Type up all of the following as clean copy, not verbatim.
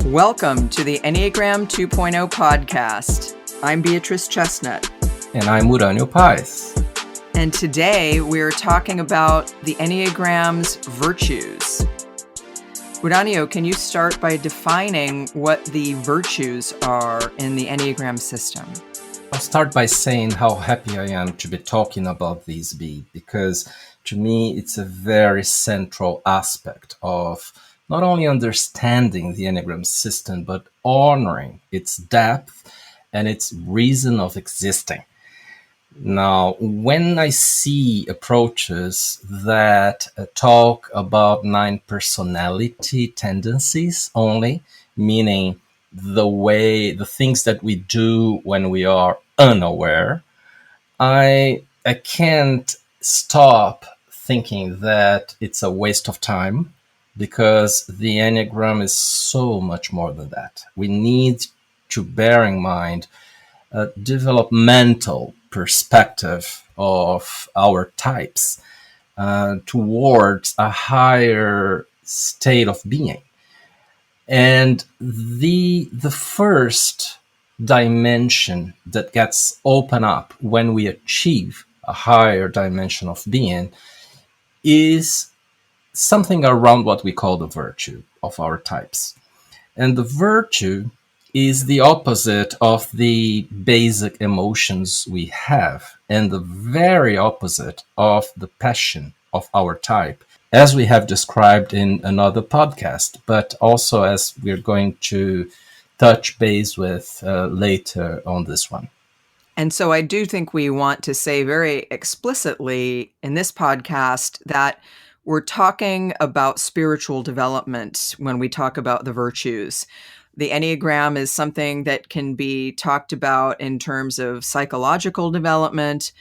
Welcome to the Enneagram 2.0 podcast. I'm Beatrice Chestnut. And I'm Uranio Paes. And today we're talking about the Enneagram's virtues. Uranio, can you start by defining what the virtues are in the Enneagram system? I'll start by saying how happy I am to be talking about these, Bea, because to me it's a very central aspect of not only understanding the Enneagram system, but honoring its depth and its reason of existing. Now, when I see approaches that talk about 9 personality tendencies only, meaning the things that we do when we are unaware, I can't stop thinking that it's a waste of time, because the Enneagram is so much more than that. We need to bear in mind a developmental perspective of our types towards a higher state of being. And the first dimension that gets opened up when we achieve a higher dimension of being is something around what we call the virtue of our types. And the virtue is the opposite of the basic emotions we have, and the very opposite of the passion of our type, as we have described in another podcast, but also as we're going to touch base with later on this one. And so I do think we want to say very explicitly in this podcast that we're talking about spiritual development when we talk about the virtues. The Enneagram is something that can be talked about in terms of psychological development,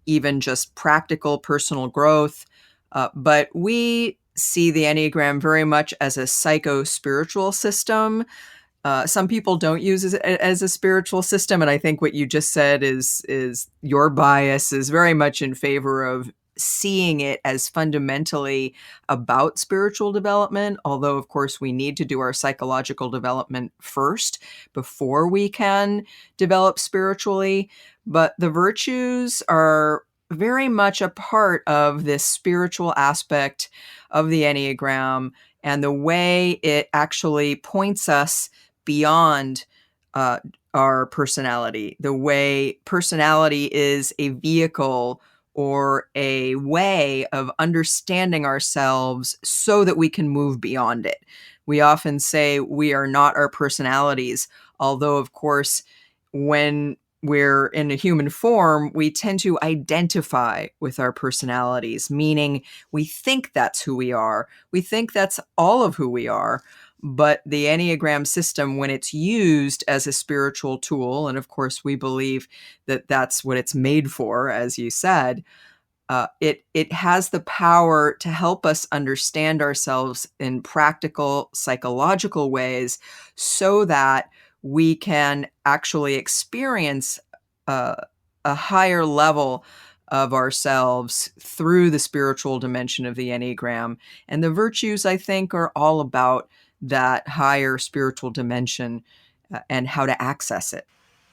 even just practical personal growth. But we see the Enneagram very much as a psycho-spiritual system. Some people don't use it as a spiritual system, and I think what you just said is your bias is very much in favor of seeing it as fundamentally about spiritual development, although of course we need to do our psychological development first before we can develop spiritually. But the virtues are very much a part of this spiritual aspect of the Enneagram and the way it actually points us beyond our personality, the way personality is a vehicle or a way of understanding ourselves so that we can move beyond it. We often say we are not our personalities, although, of course, when we're in a human form, we tend to identify with our personalities, meaning we think that's who we are. We think that's all of who we are. But the Enneagram system, when it's used as a spiritual tool, and of course we believe that that's what it's made for, as you said, it has the power to help us understand ourselves in practical, psychological ways so that we can actually experience a higher level of ourselves through the spiritual dimension of the Enneagram. And the virtues, I think, are all about that higher spiritual dimension and how to access it.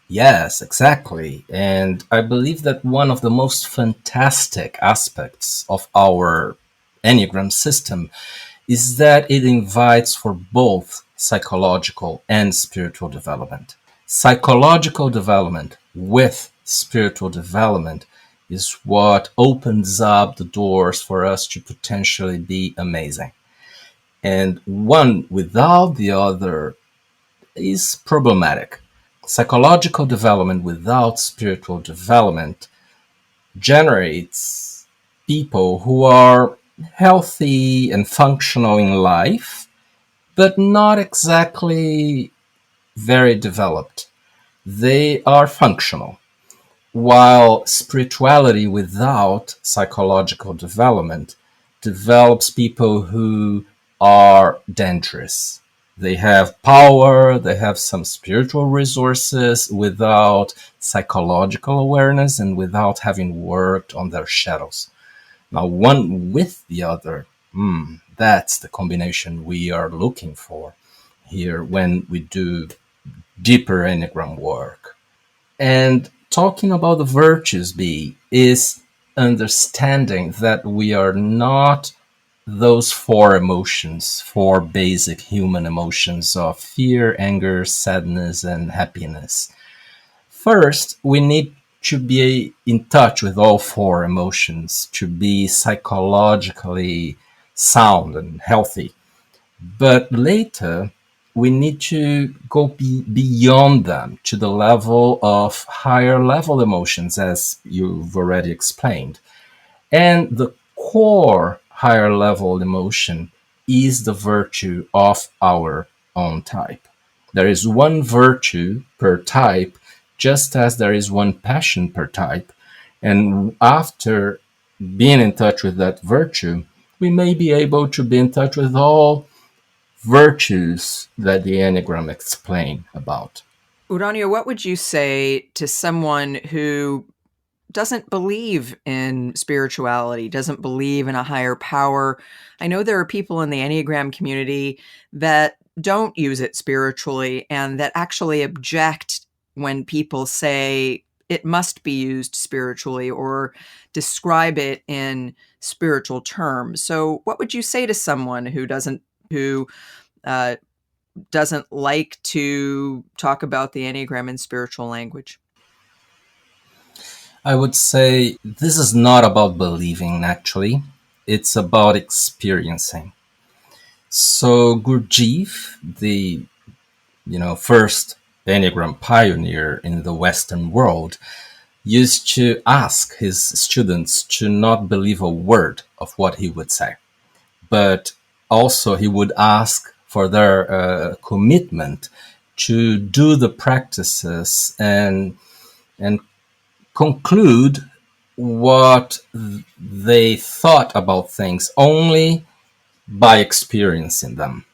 Yes, exactly. And I believe that one of the most fantastic aspects of our Enneagram system is that it invites for both psychological and spiritual development. Psychological development with spiritual development is what opens up the doors for us to potentially be amazing. And one without the other is problematic. Psychological development without spiritual development generates people who are healthy and functional in life, but not exactly very developed. They are functional, while spirituality without psychological development develops people who are dangerous. They have power, they have some spiritual resources without psychological awareness and without having worked on their shadows. Now, one with the other, that's the combination we are looking for. here when we do deeper Enneagram work. And talking about the virtues, B, is understanding that we are not those four emotions, four basic human emotions of fear, anger, sadness, and happiness. First, we need to be in touch with all four emotions to be psychologically sound and healthy. But later, we need to go beyond them to the level of higher level emotions, as you've already explained. And the core higher level emotion is the virtue of our own type. There is one virtue per type, just as there is one passion per type. And after being in touch with that virtue, we may be able to be in touch with all virtues that the Enneagram explain about. Uranio, what would you say to someone who doesn't believe in spirituality, doesn't believe in a higher power? I know there are people in the Enneagram community that don't use it spiritually and that actually object when people say it must be used spiritually or describe it in spiritual terms. So what would you say to someone who uh, doesn't like to talk about the Enneagram in spiritual language? I would say this is not about believing, actually. It's about experiencing. So Gurdjieff, the first Enneagram pioneer in the Western world, used to ask his students to not believe a word of what he would say, but also he would ask for their commitment to do the practices and conclude what they thought about things only by experiencing them.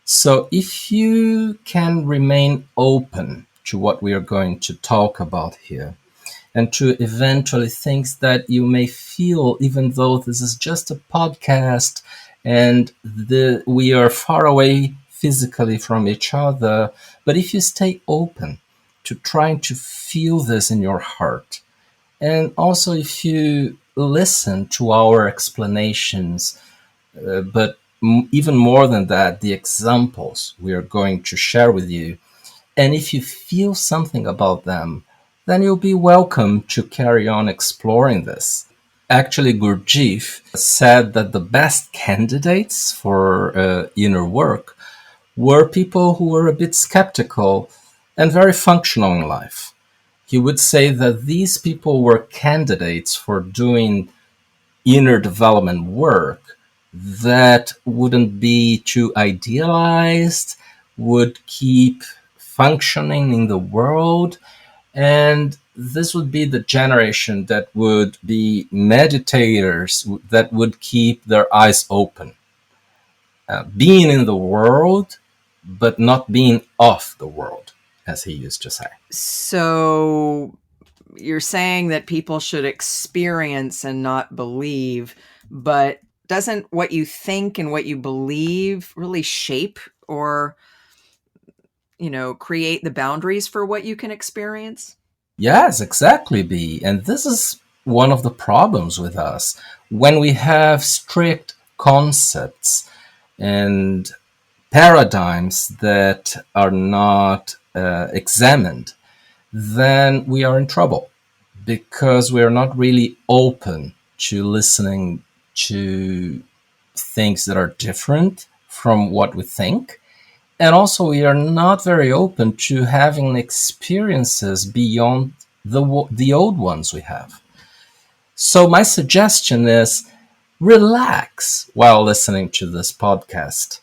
So if you can remain open to what we are going to talk about here, and to eventually things that you may feel, even though this is just a podcast and we are far away physically from each other, but if you stay open to trying to feel this in your heart, and also if you listen to our explanations, but even more than that, the examples we are going to share with you, and if you feel something about them, then you'll be welcome to carry on exploring this. Actually, Gurdjieff said that the best candidates for inner work were people who were a bit skeptical and very functional in life. He would say that these people were candidates for doing inner development work that wouldn't be too idealized, would keep functioning in the world, and this would be the generation that would be meditators that would keep their eyes open, being in the world, but not being of the world, as he used to say. So you're saying that people should experience and not believe, but doesn't what you think and what you believe really shape or, create the boundaries for what you can experience? Yes, exactly, B. And this is one of the problems with us. When we have strict concepts and paradigms that are not examined, then we are in trouble because we are not really open to listening to things that are different from what we think. And also, we are not very open to having experiences beyond the old ones we have. So, my suggestion is relax while listening to this podcast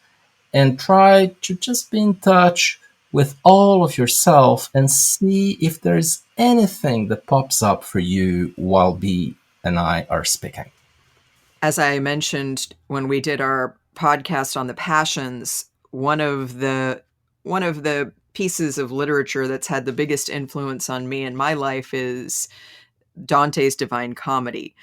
and try to just be in touch with all of yourself and see if there's anything that pops up for you while B and I are speaking. As I mentioned when we did our podcast on the passions, one of the pieces of literature that's had the biggest influence on me in my life is Dante's Divine Comedy.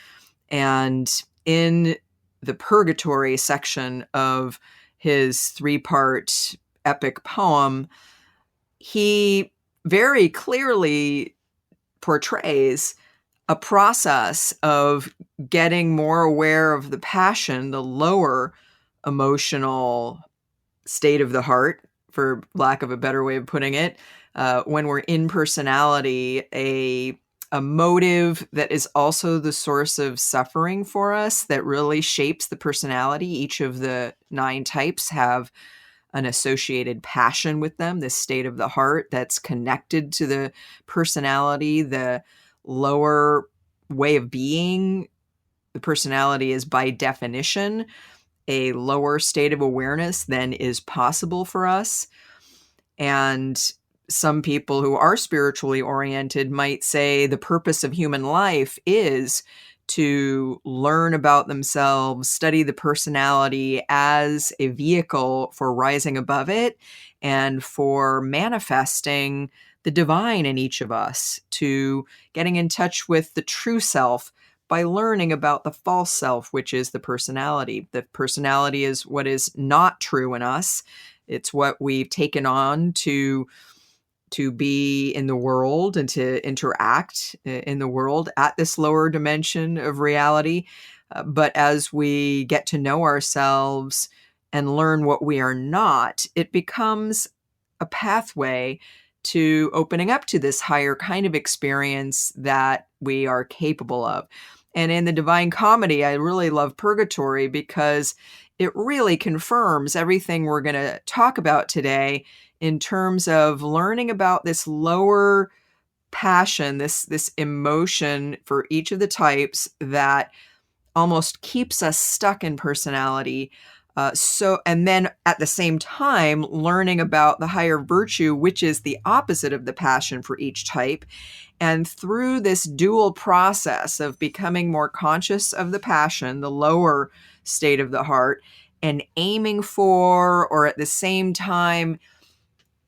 And in the purgatory section of his three-part epic poem, he very clearly portrays a process of getting more aware of the passion, the lower emotional state of the heart, for lack of a better way of putting it, when we're in personality, a motive that is also the source of suffering for us that really shapes the personality. Each of the 9 types have an associated passion with them, this state of the heart that's connected to the personality, the lower way of being. The personality is by definition a lower state of awareness than is possible for us. And some people who are spiritually oriented might say the purpose of human life is to learn about themselves, study the personality as a vehicle for rising above it and for manifesting the divine in each of us, to getting in touch with the true self by learning about the false self, which is the personality. The personality is what is not true in us. It's what we've taken on to be in the world and to interact in the world at this lower dimension of reality. But as we get to know ourselves and learn what we are not, it becomes a pathway to opening up to this higher kind of experience that we are capable of. And in the Divine Comedy, I really love Purgatory because it really confirms everything we're going to talk about today in terms of learning about this lower passion, this emotion for each of the types that almost keeps us stuck in personality. And then at the same time, learning about the higher virtue, which is the opposite of the passion for each type. And through this dual process of becoming more conscious of the passion, the lower state of the heart, and aiming for, or at the same time,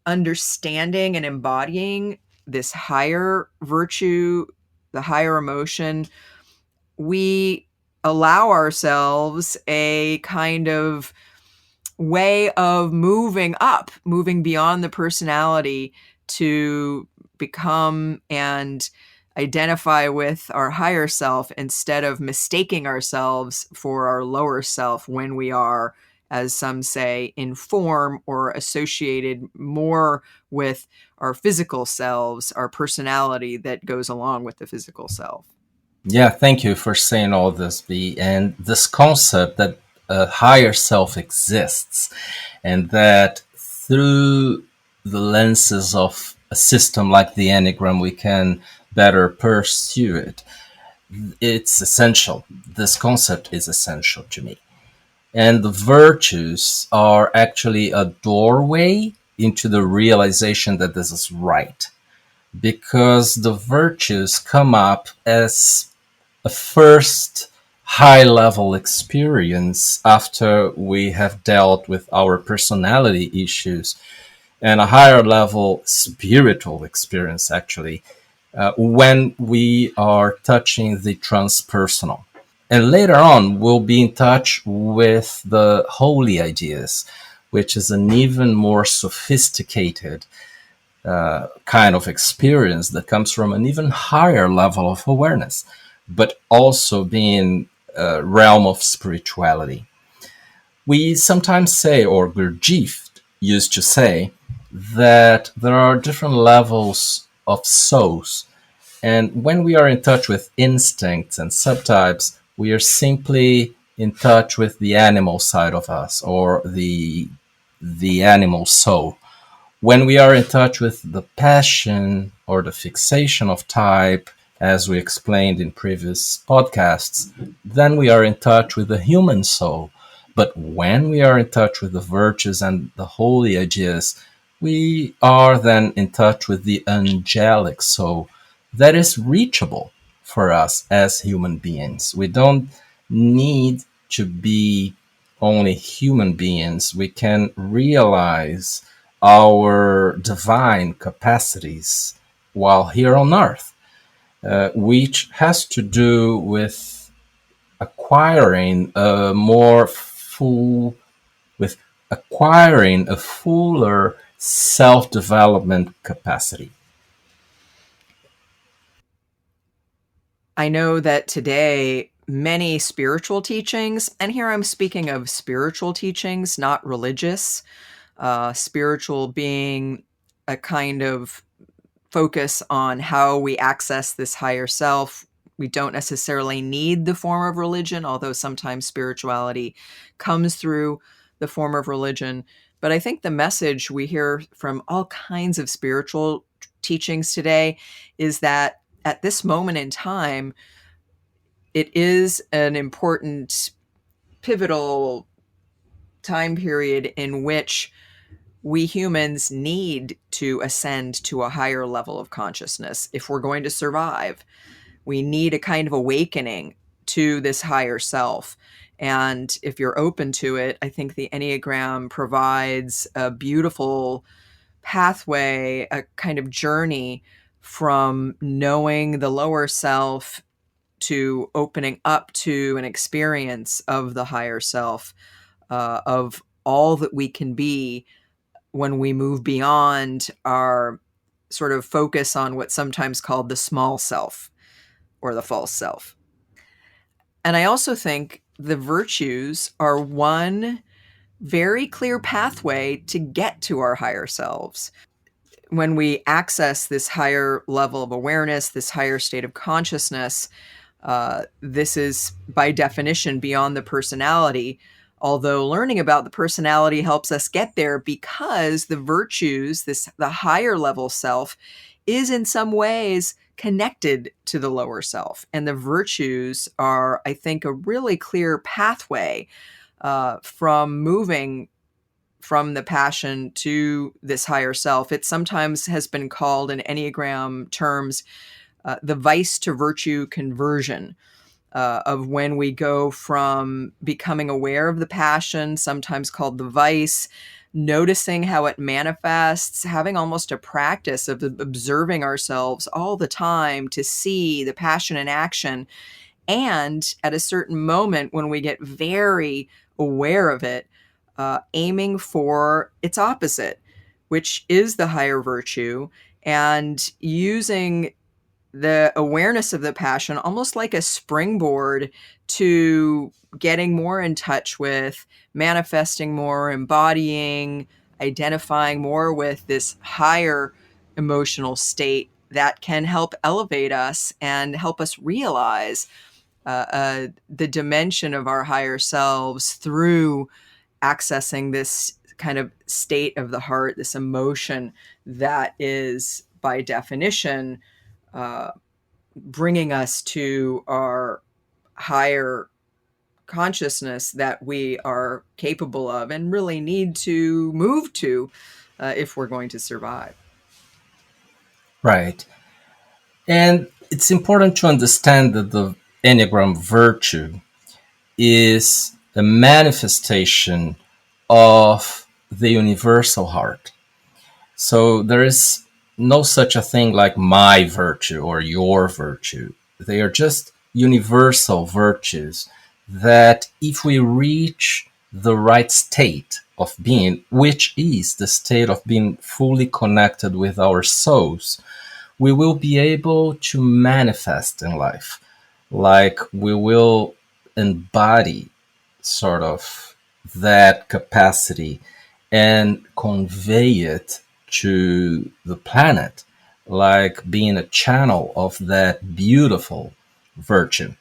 understanding and embodying this higher virtue, the higher emotion, we allow ourselves a kind of way of moving up, moving beyond the personality to become and identify with our higher self instead of mistaking ourselves for our lower self when we are, as some say, in form or associated more with our physical selves, our personality that goes along with the physical self. Yeah, thank you for saying all this, Bea. And this concept that a higher self exists and that through the lenses of a system like the Enneagram, we can better pursue it. It's essential. This concept is essential to me. And the virtues are actually a doorway into the realization that this is right. Because the virtues come up as a first high-level experience after we have dealt with our personality issues, and a higher level spiritual experience, actually, when we are touching the transpersonal. And later on, we'll be in touch with the holy ideas, which is an even more sophisticated kind of experience that comes from an even higher level of awareness, but also being a realm of spirituality. We sometimes say, or Gurdjieff used to say, that there are different levels of souls. And when we are in touch with instincts and subtypes, we are simply in touch with the animal side of us, or the animal soul. When we are in touch with the passion or the fixation of type, as we explained in previous podcasts, then we are in touch with the human soul. But when we are in touch with the virtues and the holy ideas, we are then in touch with the angelic soul that is reachable for us as human beings. We don't need to be only human beings. We can realize our divine capacities while here on earth, which has to do with acquiring a more full, with acquiring a fuller self-development capacity. I know that today many spiritual teachings, and here I'm speaking of spiritual teachings, not religious, spiritual being a kind of focus on how we access this higher self. We don't necessarily need the form of religion, although sometimes spirituality comes through the form of religion. But I think the message we hear from all kinds of spiritual teachings today is that at this moment in time, it is an important, pivotal time period in which we humans need to ascend to a higher level of consciousness if we're going to survive. We need a kind of awakening to this higher self. And if you're open to it, I think the Enneagram provides a beautiful pathway, a kind of journey from knowing the lower self to opening up to an experience of the higher self, of all that we can be when we move beyond our sort of focus on what's sometimes called the small self or the false self. And I also think the virtues are one very clear pathway to get to our higher selves. When we access this higher level of awareness, this higher state of consciousness, this is by definition beyond the personality, although learning about the personality helps us get there because the virtues, the higher level self, is in some ways connected to the lower self. And the virtues are, I think, a really clear pathway from moving from the passion to this higher self. It sometimes has been called in Enneagram terms the vice to virtue conversion, of when we go from becoming aware of the passion, sometimes called the vice, noticing how it manifests, having almost a practice of observing ourselves all the time to see the passion in action. And at a certain moment when we get very aware of it, aiming for its opposite, which is the higher virtue, and using the awareness of the passion almost like a springboard to getting more in touch with manifesting more, embodying, identifying more with this higher emotional state that can help elevate us and help us realize the dimension of our higher selves through accessing this kind of state of the heart, this emotion that is by definition bringing us to our higher consciousness that we are capable of and really need to move to if we're going to survive. Right. And it's important to understand that the Enneagram virtue is a manifestation of the universal heart. So there is no such a thing like my virtue or your virtue. They are just universal virtues that if we reach the right state of being, which is the state of being fully connected with our souls, we will be able to manifest in life. Like we will embody sort of that capacity and convey it to the planet, like being a channel of that beautiful virtue.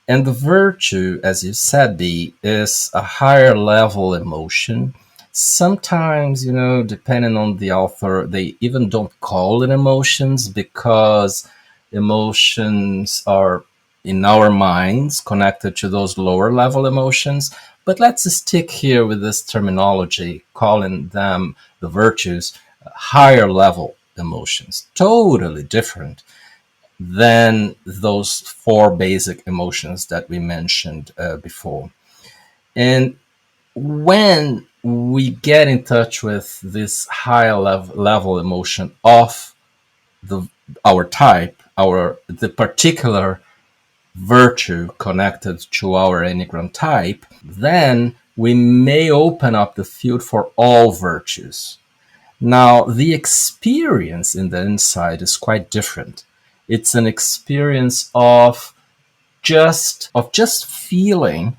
And the virtue, as you said, Bea, is a higher level emotion. Sometimes, depending on the author, they even don't call it emotions because emotions are in our minds connected to those lower level emotions. But let's stick here with this terminology, calling them the virtues, higher level emotions, totally different than those four basic emotions that we mentioned before. And when we get in touch with this higher level emotion of our type, the particular virtue connected to our Enneagram type, then we may open up the field for all virtues. Now, the experience in the inside is quite different. It's an experience of just feeling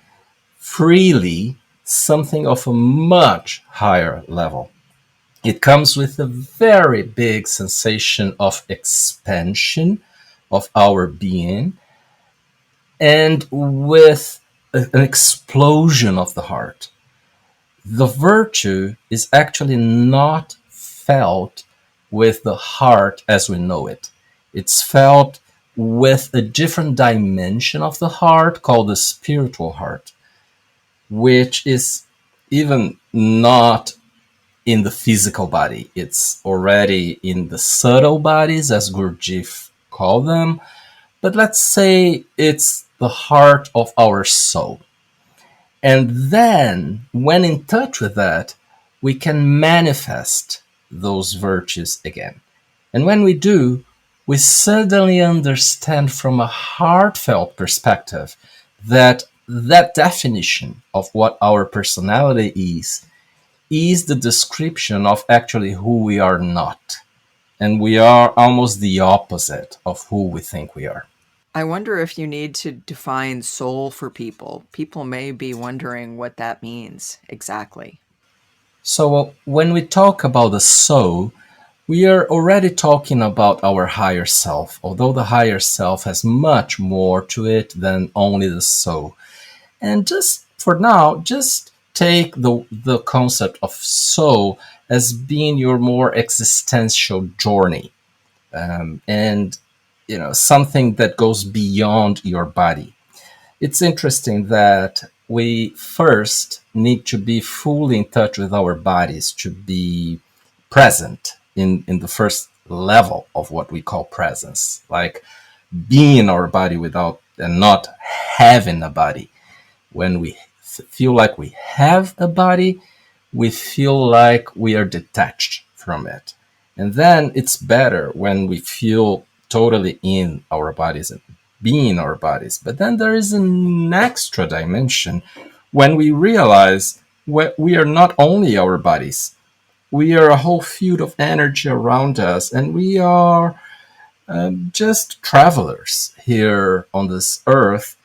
freely something of a much higher level. It comes with a very big sensation of expansion of our being and with an explosion of the heart. The virtue is actually not felt with the heart as we know it. It's felt with a different dimension of the heart called the spiritual heart, which is even not in the physical body. It's already in the subtle bodies, as Gurdjieff called them. But let's say it's the heart of our soul. And then, when in touch with that, we can manifest those virtues again. And when we do, we suddenly understand from a heartfelt perspective that that definition of what our personality is the description of actually who we are not. And we are almost the opposite of who we think we are. I wonder if you need to define soul for people. People may be wondering what that means exactly. So when we talk about the soul, we are already talking about our higher self, although the higher self has much more to it than only the soul. And just for now, just take the concept of soul as being your more existential journey, and something that goes beyond your body. It's interesting that we first need to be fully in touch with our bodies to be present in the first level of what we call presence, like being in our body without and not having a body. When we feel like we have a body, we feel like we are detached from it. And then it's better when we feel totally in our bodies and being in our bodies. But then there is an extra dimension when we realize we are not only our bodies, we are a whole field of energy around us, and we are just travelers here on this earth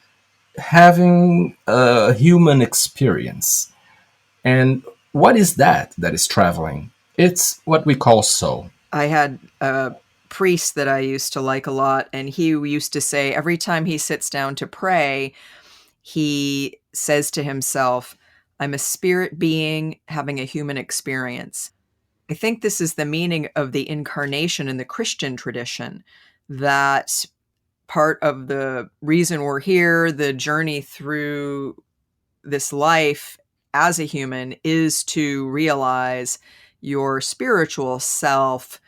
having a human experience. And what is that is traveling? It's what we call soul. I had a priest that I used to like a lot, and he used to say every time he sits down to pray, he says to himself, I'm a spirit being having a human experience. I think this is the meaning of the incarnation in the Christian tradition, that part of the reason we're here, the journey through this life as a human, is to realize your spiritual self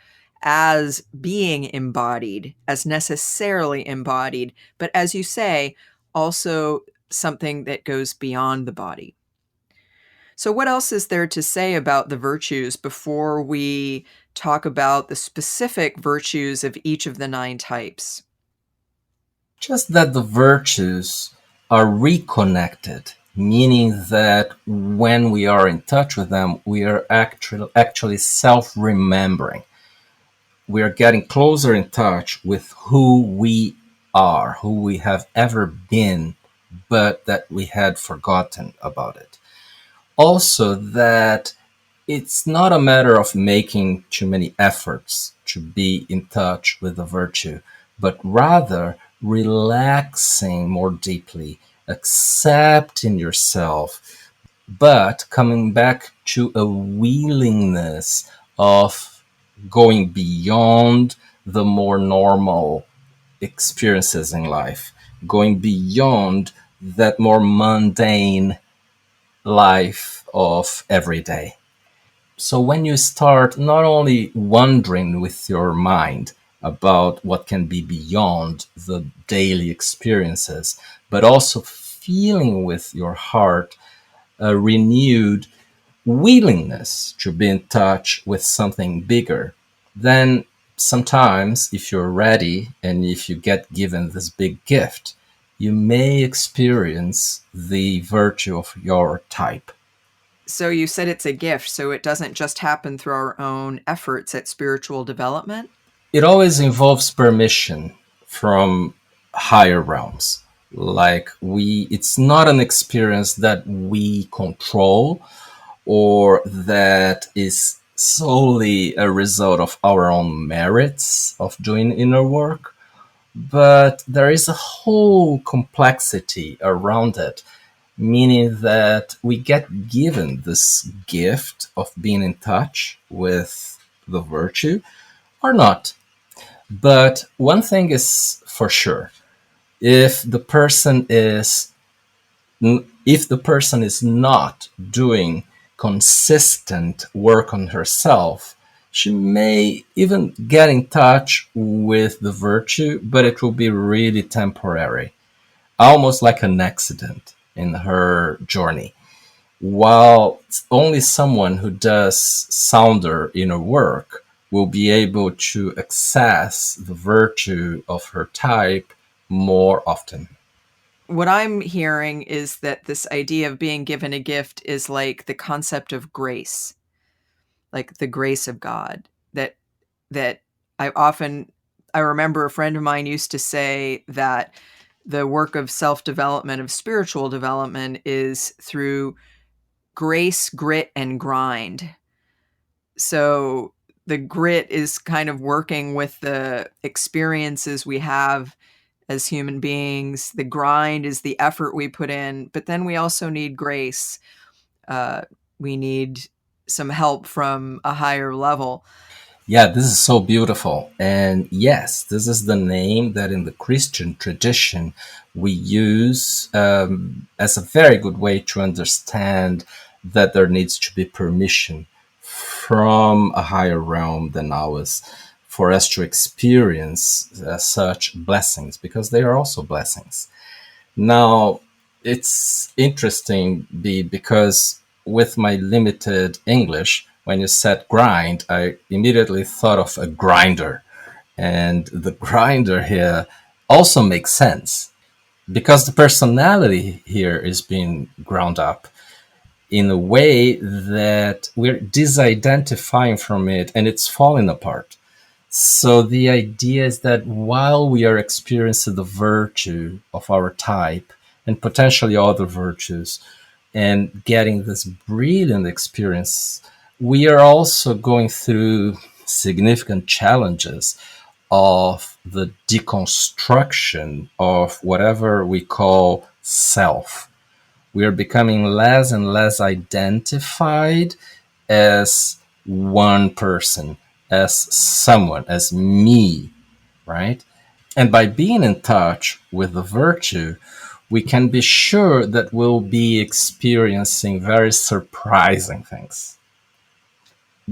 as being embodied, as necessarily embodied, but as you say, also something that goes beyond the body. So, what else is there to say about the virtues before we talk about the specific virtues of each of the 9 types? Just that the virtues are reconnected, meaning that when we are in touch with them, we are actually self-remembering. We are getting closer in touch with who we are, who we have ever been, but that we had forgotten about it. Also, that it's not a matter of making too many efforts to be in touch with the virtue, but rather relaxing more deeply, accepting yourself, but coming back to a willingness of going beyond the more normal experiences in life, going beyond that more mundane life of every day. So when you start not only wondering with your mind about what can be beyond the daily experiences, but also feeling with your heart a renewed willingness to be in touch with something bigger, then sometimes, if you're ready and if you get given this big gift, you may experience the virtue of your type. So you said it's a gift, so it doesn't just happen through our own efforts at spiritual development? It always involves permission from higher realms. Like it's not an experience that we control or that is solely a result of our own merits of doing inner work, but there is a whole complexity around it, meaning that we get given this gift of being in touch with the virtue or not. But one thing is for sure, if the person is if the person is not doing consistent work on herself, she may even get in touch with the virtue, but it will be really temporary, almost like an accident in her journey. While only someone who does sounder inner work will be able to access the virtue of her type more often. What I'm hearing is that this idea of being given a gift is like the concept of grace, like the grace of God. That I remember a friend of mine used to say that the work of self-development, of spiritual development, is through grace, grit, and grind. So the grit is kind of working with the experiences we have as human beings. The grind is the effort we put in, but then we also need grace. We need some help from a higher level. Yeah, this is so beautiful. And yes, this is the name that in the Christian tradition we use as a very good way to understand that there needs to be permission from a higher realm than ours for us to experience such blessings, because they are also blessings. Now, it's interesting, because with my limited English, when you said grind, I immediately thought of a grinder. And the grinder here also makes sense because the personality here is being ground up in a way that we're disidentifying from it and it's falling apart. So the idea is that while we are experiencing the virtue of our type and potentially other virtues and getting this brilliant experience, we are also going through significant challenges of the deconstruction of whatever we call self. We are becoming less and less identified as one person, as someone, as me, right? And by being in touch with the virtue, we can be sure that we'll be experiencing very surprising things.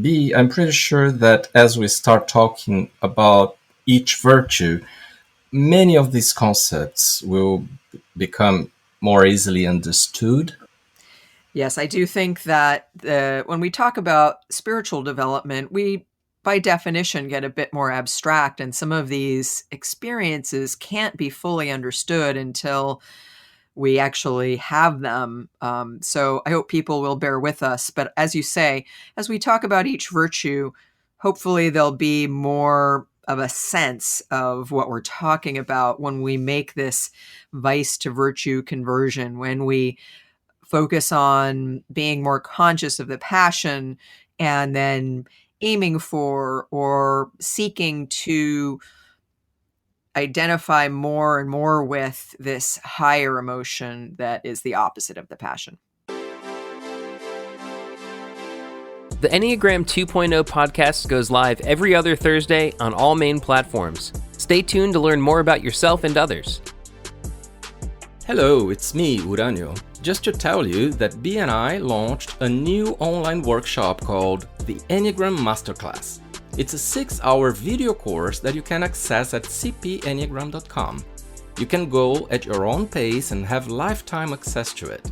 B, I'm pretty sure that as we start talking about each virtue, many of these concepts will become more easily understood. Yes, I do think that when we talk about spiritual development, we, by definition, get a bit more abstract, and some of these experiences can't be fully understood until we actually have them. So I hope people will bear with us. But as you say, as we talk about each virtue, hopefully there'll be more of a sense of what we're talking about when we make this vice to virtue conversion, when we focus on being more conscious of the passion and then aiming for or seeking to identify more and more with this higher emotion that is the opposite of the passion. The Enneagram 2.0 podcast goes live every other Thursday on all main platforms. Stay tuned to learn more about yourself and others. Hello, it's me, Uranio. Just to tell you that Bea and I launched a new online workshop called the Enneagram Masterclass. It's a 6-hour video course that you can access at cpenneagram.com. You can go at your own pace and have lifetime access to it.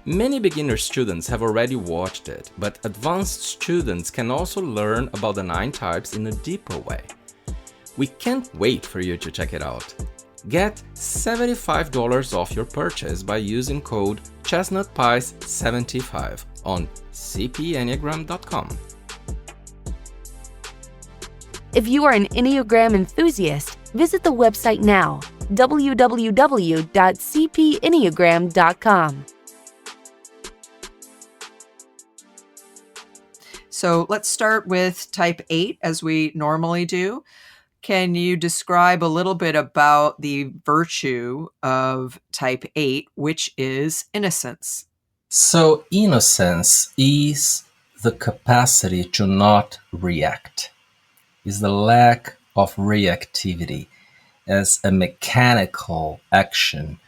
Many beginner students have already watched it, but advanced students can also learn about the 9 types in a deeper way. We can't wait for you to check it out. Get $75 off your purchase by using code ChestnutPaes75, on cpenneagram.com. If you are an Enneagram enthusiast, visit the website now, www.cpenneagram.com. So let's start with type 8 as we normally do. Can you describe a little bit about the virtue of type 8, which is innocence? So innocence is the capacity to not react, is the lack of reactivity as a mechanical action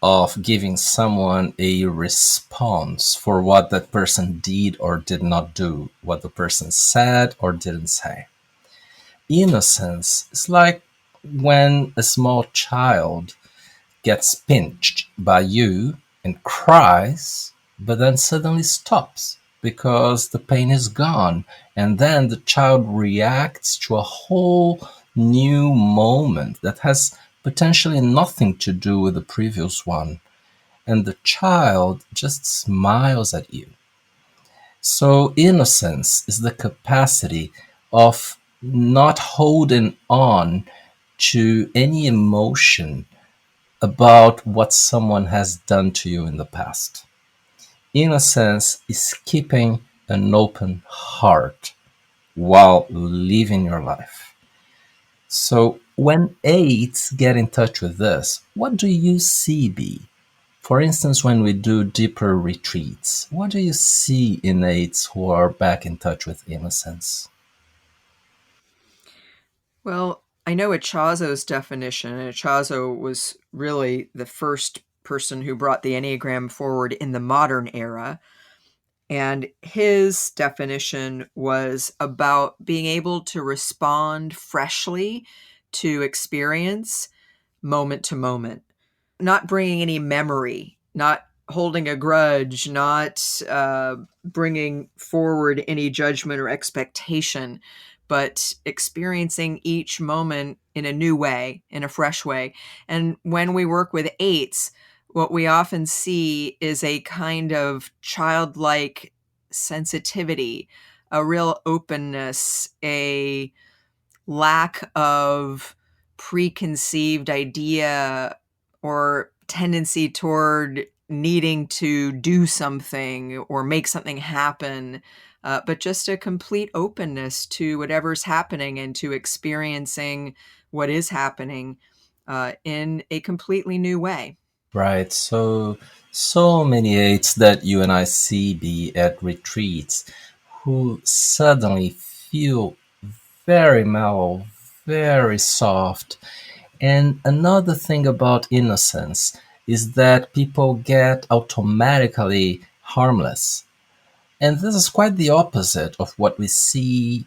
of giving someone a response for what that person did or did not do, what the person said or didn't say. Innocence is like when a small child gets pinched by you and cries, but then suddenly stops because the pain is gone. And then the child reacts to a whole new moment that has potentially nothing to do with the previous one. And the child just smiles at you. So innocence is the capacity of not holding on to any emotion about what someone has done to you in the past. Innocence is keeping an open heart while living your life. So when eights get in touch with this, what do you see, Bea? For instance, when we do deeper retreats, what do you see in eights who are back in touch with innocence? Well, I know Echazo's definition, and Echazo was really the first person who brought the Enneagram forward in the modern era. And his definition was about being able to respond freshly to experience moment to moment, not bringing any memory, not holding a grudge, not bringing forward any judgment or expectation, but experiencing each moment in a new way, in a fresh way. And when we work with eights, what we often see is a kind of childlike sensitivity, a real openness, a lack of preconceived idea or tendency toward needing to do something or make something happen, but just a complete openness to whatever's happening and to experiencing what is happening in a completely new way. Right. So many eights that you and I see be at retreats who suddenly feel very mellow, very soft. And another thing about innocence is that people get automatically harmless. And this is quite the opposite of what we see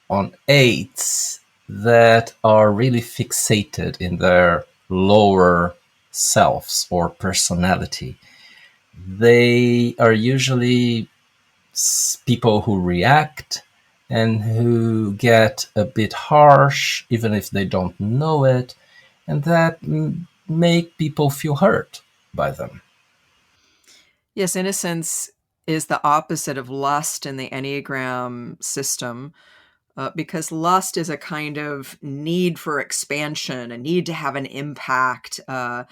on eights that are really fixated in their lower selves or personality. They are usually people who react and who get a bit harsh, even if they don't know it, and that make people feel hurt by them. Yes, innocence is the opposite of lust in the Enneagram system. Because lust is a kind of need for expansion, a need to have an impact, a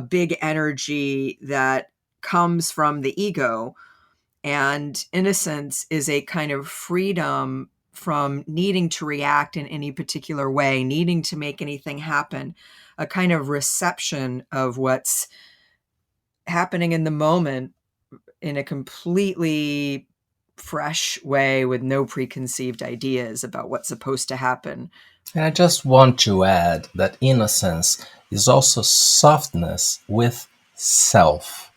big energy that comes from the ego. And innocence is a kind of freedom from needing to react in any particular way, needing to make anything happen, a kind of reception of what's happening in the moment in a completely fresh way with no preconceived ideas about what's supposed to happen. And I just want to add that innocence is also softness with self,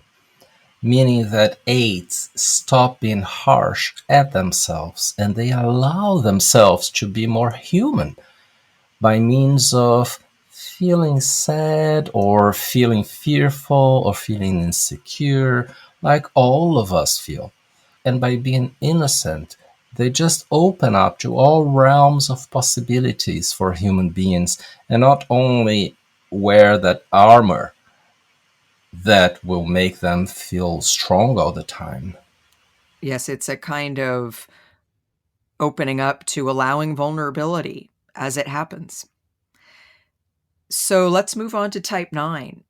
meaning that eights stop being harsh at themselves and they allow themselves to be more human by means of feeling sad or feeling fearful or feeling insecure, like all of us feel. And by being innocent, they just open up to all realms of possibilities for human beings and not only wear that armor that will make them feel strong all the time. Yes, it's a kind of opening up to allowing vulnerability as it happens. So let's move on to type 9.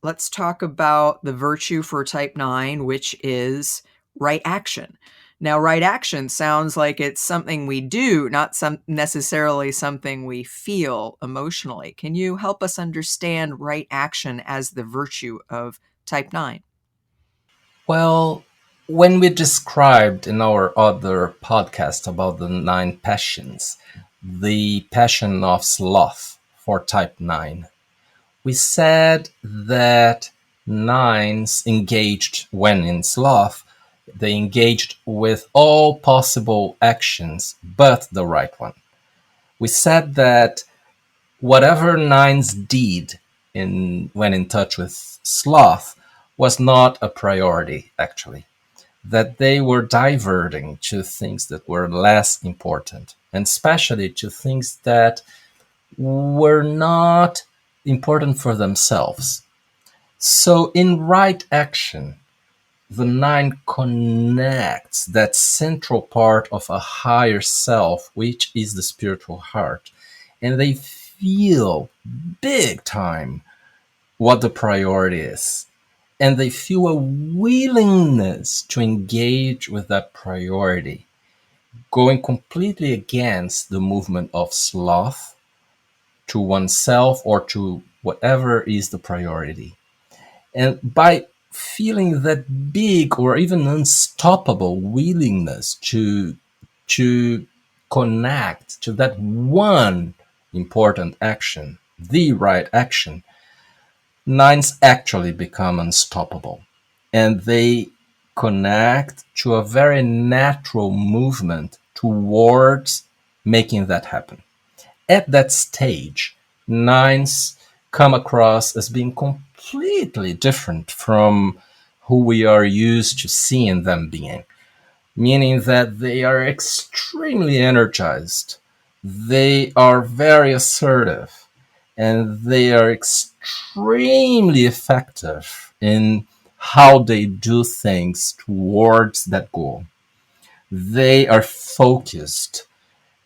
Let's talk about the virtue for type 9, which is right action. Now, right action sounds like it's something we do, not necessarily something we feel emotionally. Can you help us understand right action as the virtue of type 9? Well, when we described in our other podcast about the 9 passions, the passion of sloth for type 9, we said that nines engaged, when in sloth, they engaged with all possible actions but the right one. We said that whatever nines did when in touch with sloth was not a priority, actually. That they were diverting to things that were less important, and especially to things that were not important for themselves. So in right action, the 9 connects that central part of a higher self, which is the spiritual heart, and they feel big time what the priority is. And they feel a willingness to engage with that priority, going completely against the movement of sloth to oneself or to whatever is the priority. And by feeling that big or even unstoppable willingness to connect to that one important action, the right action, nines actually become unstoppable. And they connect to a very natural movement towards making that happen. At that stage, nines come across as being completely different from who we are used to seeing them being, meaning that they are extremely energized, they are very assertive, and they are extremely effective in how they do things towards that goal. They are focused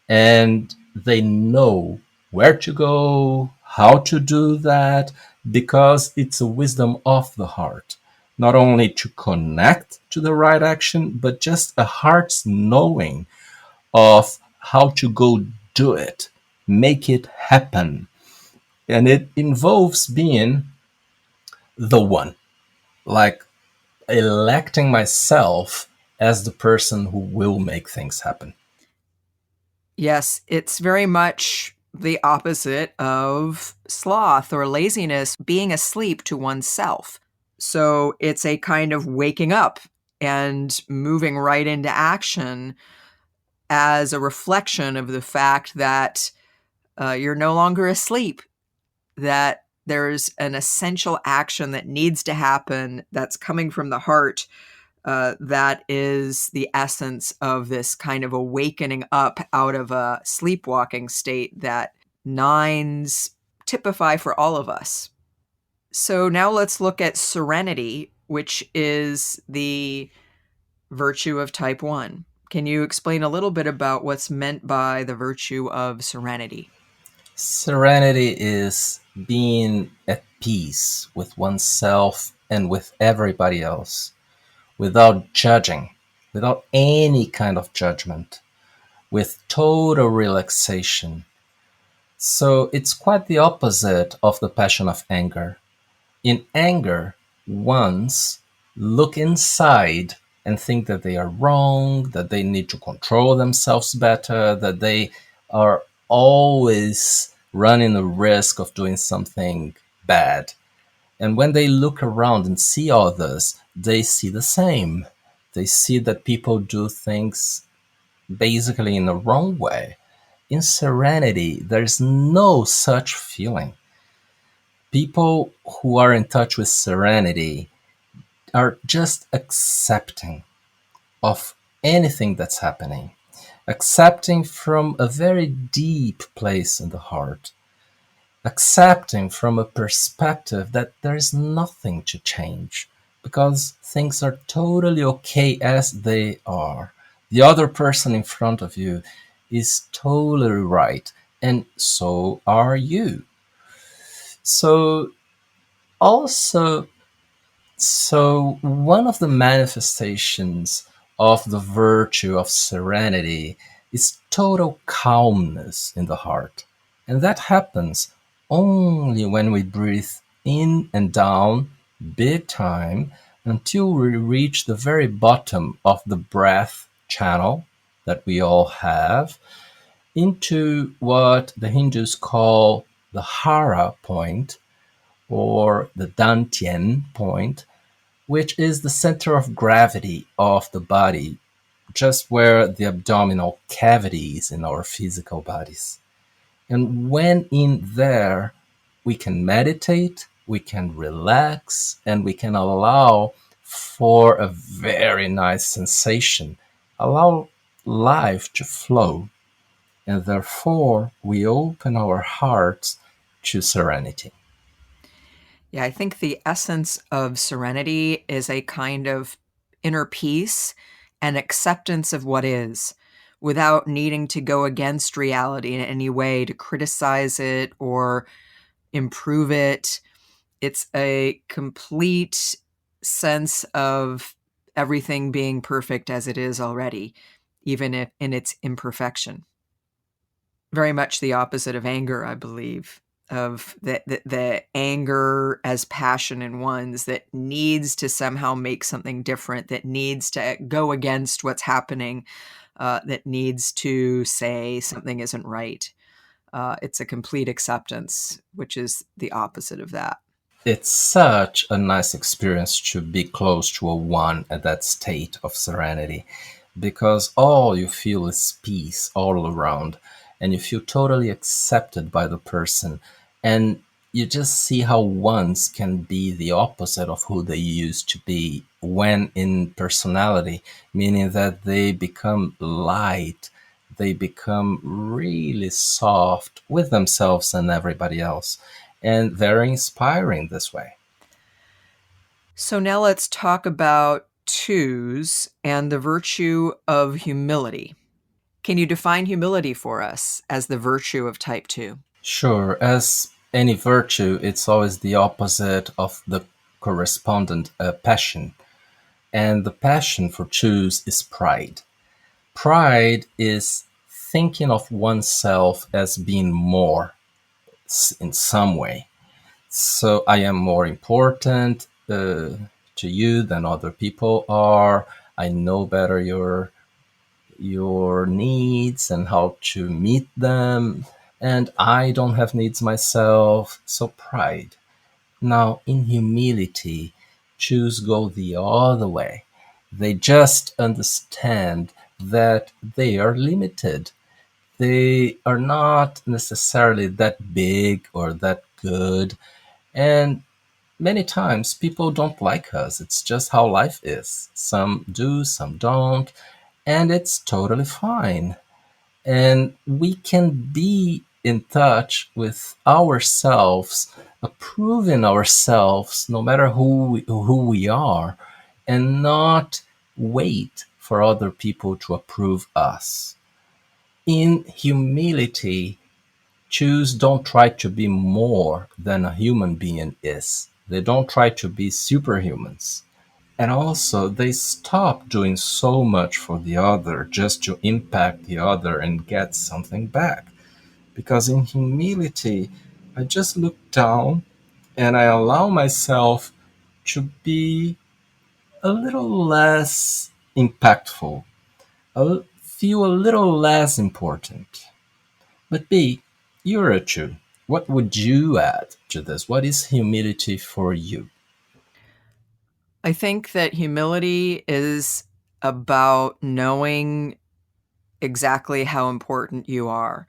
and they know where to go, how to do that, because it's a wisdom of the heart. Not only to connect to the right action, but just a heart's knowing of how to go do it, make it happen. And it involves being the one, like electing myself as the person who will make things happen. Yes, it's very much the opposite of sloth or laziness, being asleep to oneself. So it's a kind of waking up and moving right into action as a reflection of the fact that you're no longer asleep, that there's an essential action that needs to happen that's coming from the heart. That is the essence of this kind of awakening up out of a sleepwalking state that nines typify for all of us. So now let's look at serenity, which is the virtue of type 1. Can you explain a little bit about what's meant by the virtue of serenity? Serenity is being at peace with oneself and with everybody else, without judging, without any kind of judgment, with total relaxation. So it's quite the opposite of the passion of anger. In anger, ones look inside and think that they are wrong, that they need to control themselves better, that they are always running the risk of doing something bad. And when they look around and see others, they see the same. They see that people do things basically in the wrong way. In serenity, there's no such feeling. People who are in touch with serenity are just accepting of anything that's happening, accepting from a very deep place in the heart, accepting from a perspective that there is nothing to change, because things are totally okay as they are. The other person in front of you is totally right, and so are you. So, also, so one of the manifestations of the virtue of serenity is total calmness in the heart. And that happens only when we breathe in and down big time until we reach the very bottom of the breath channel that we all have into what the Hindus call the Hara point or the Dantian point, which is the center of gravity of the body, just where the abdominal cavity is in our physical bodies. And when in there, we can meditate, we can relax, and we can allow for a very nice sensation, allow life to flow, and therefore we open our hearts to serenity. Yeah, I think the essence of serenity is a kind of inner peace and acceptance of what is without needing to go against reality in any way to criticize it or improve it. It's a complete sense of everything being perfect as it is already, even if in its imperfection. Very much the opposite of anger, I believe, of the anger as passion in ones that needs to somehow make something different, that needs to go against what's happening, that needs to say something isn't right. It's a complete acceptance, which is the opposite of that. It's such a nice experience to be close to a one at that state of serenity, because all you feel is peace all around, and you feel totally accepted by the person, and you just see how ones can be the opposite of who they used to be when in personality, meaning that they become light, they become really soft with themselves and everybody else, and very inspiring this way. So now let's talk about twos and the virtue of humility. Can you define humility for us as the virtue of type 2? Sure, as any virtue, it's always the opposite of the correspondent passion. And the passion for twos is pride. Pride is thinking of oneself as being more in some way. So I am more important to you than other people are. I know better your needs and how to meet them, and I don't have needs myself. So pride. Now in humility, choose go the other way. They just understand that they are limited. They are not necessarily that big or that good, and many times people don't like us. It's just how life is. Some do, some don't, and it's totally fine. And we can be in touch with ourselves, approving ourselves no matter who we are, and not wait for other people to approve us. In humility, choose don't try to be more than a human being is. They don't try to be superhumans. And also, they stop doing so much for the other just to impact the other and get something back. Because in humility, I just look down and I allow myself to be a little less impactful, feel a little less important. But B, you're a two. What would you add to this? What is humility for you? I think that humility is about knowing exactly how important you are,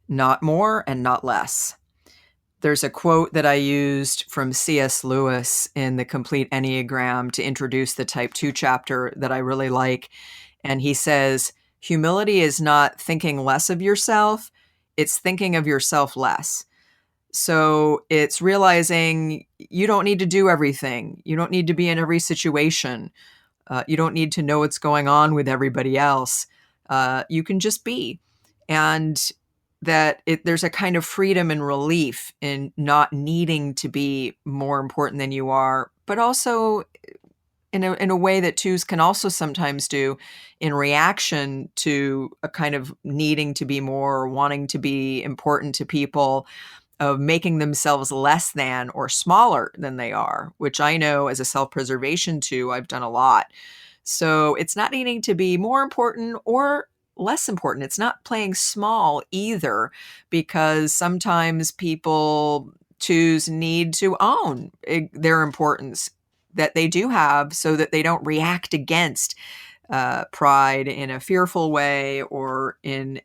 not more and not less. There's a quote that I used from C.S. Lewis in The Complete Enneagram to introduce the Type 2 chapter that I really like. And he says, humility is not thinking less of yourself, it's thinking of yourself less. So it's realizing you don't need to do everything. You don't need to be in every situation. You don't need to know what's going on with everybody else. You can just be. And that there's a kind of freedom and relief in not needing to be more important than you are, but also in a way that twos can also sometimes do in reaction to a kind of needing to be more or wanting to be important to people, of making themselves less than or smaller than they are, which I know as a self-preservation two, I've done a lot. So it's not needing to be more important or less important. It's not playing small either, because sometimes people twos need to own their importance that they do have so that they don't react against pride in a fearful way or in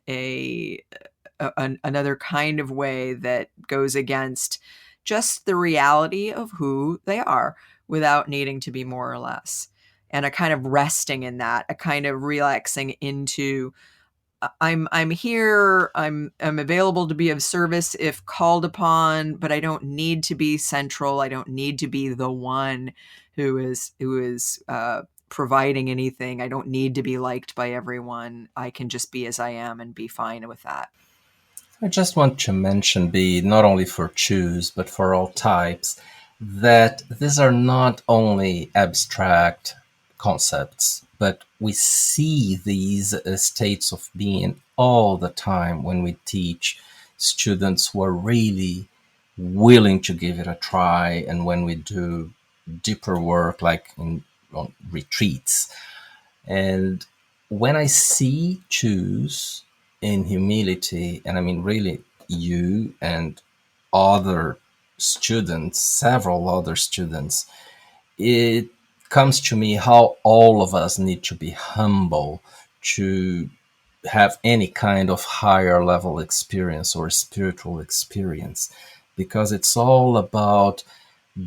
another kind of way that goes against just the reality of who they are without needing to be more or less. And a kind of resting in that, a kind of relaxing into I'm here, I'm available to be of service if called upon, but I don't need to be central. I don't need to be the one who is providing anything. I don't need to be liked by everyone. I can just be as I am and be fine with that. I just want to mention, B, not only for choose, but for all types, that these are not only abstract concepts, but we see these states of being all the time when we teach students who are really willing to give it a try, and when we do deeper work like on retreats. And when I see choose in humility, and I mean really you and other students, several other students, it comes to me how all of us need to be humble to have any kind of higher level experience or spiritual experience, because it's all about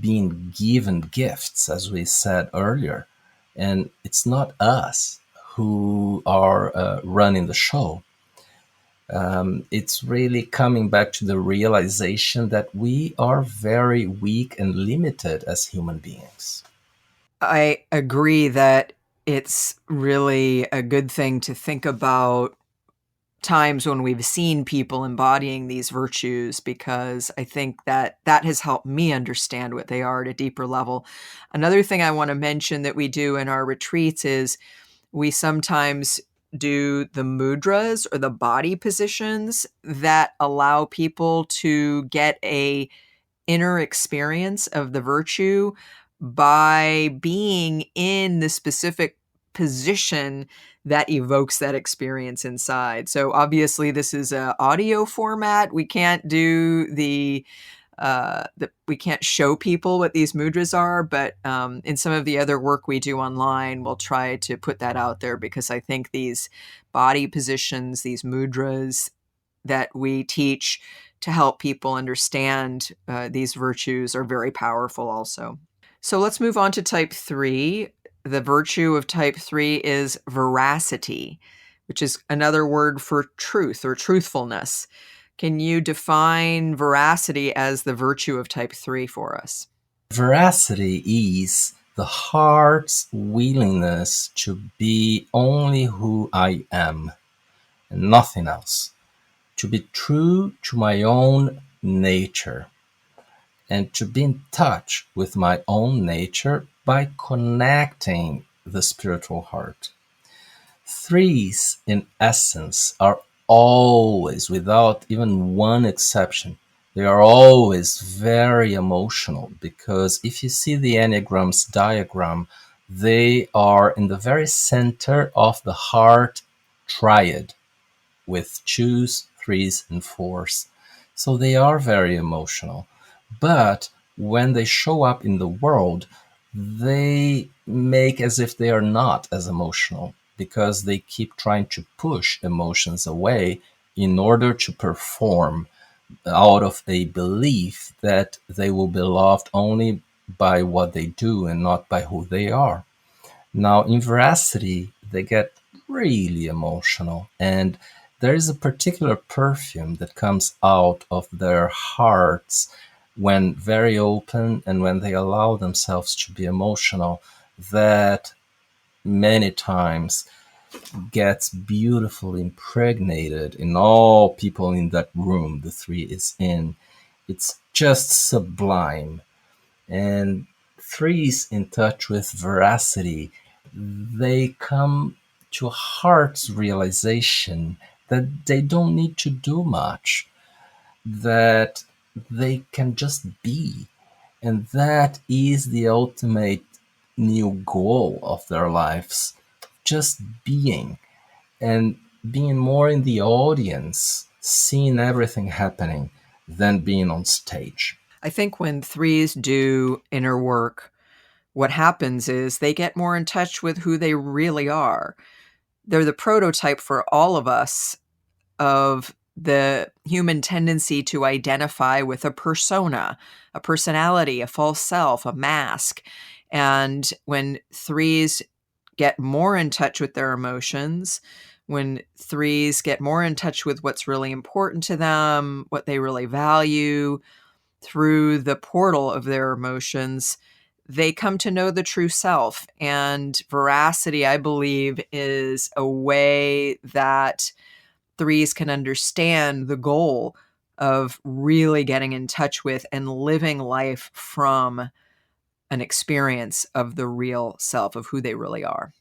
being given gifts, as we said earlier, and it's not us who are running the show. It's really coming back to the realization that we are very weak and limited as human beings. I agree that it's really a good thing to think about times when we've seen people embodying these virtues, because I think that has helped me understand what they are at a deeper level. Another thing I want to mention that we do in our retreats is we sometimes do the mudras or the body positions that allow people to get a inner experience of the virtue by being in the specific position that evokes that experience inside. So obviously this is an audio format. We can't do we can't show people what these mudras are, but in some of the other work we do online, we'll try to put that out there, because I think these body positions, these mudras that we teach to help people understand these virtues are very powerful also. So let's move on to type 3. The virtue of type 3 is veracity, which is another word for truth or truthfulness. Can you define veracity as the virtue of type 3 for us? Veracity is the heart's willingness to be only who I am and nothing else, to be true to my own nature, and to be in touch with my own nature by connecting the spiritual heart. Threes, in essence, are always, without even one exception, they are always very emotional, because if you see the Enneagram's diagram, they are in the very center of the heart triad with twos, threes, and fours. So they are very emotional. But when they show up in the world, they make as if they are not as emotional, because they keep trying to push emotions away in order to perform out of a belief that they will be loved only by what they do and not by who they are. Now, in veracity, they get really emotional, and there is a particular perfume that comes out of their hearts when very open and when they allow themselves to be emotional, that many times gets beautifully impregnated in all people in that room the three is in. It's just sublime. And threes in touch with veracity, they come to a heart's realization that they don't need to do much, that they can just be. And that is the ultimate new goal of their lives, just being, and being more in the audience, seeing everything happening, than being on stage. I think when threes do inner work, what happens is they get more in touch with who they really are. They're the prototype for all of us of the human tendency to identify with a persona, a personality, a false self, a mask. And when threes get more in touch with their emotions, when threes get more in touch with what's really important to them, what they really value, through the portal of their emotions, they come to know the true self. And veracity, I believe, is a way that threes can understand the goal of really getting in touch with and living life from an experience of the real self, of who they really are.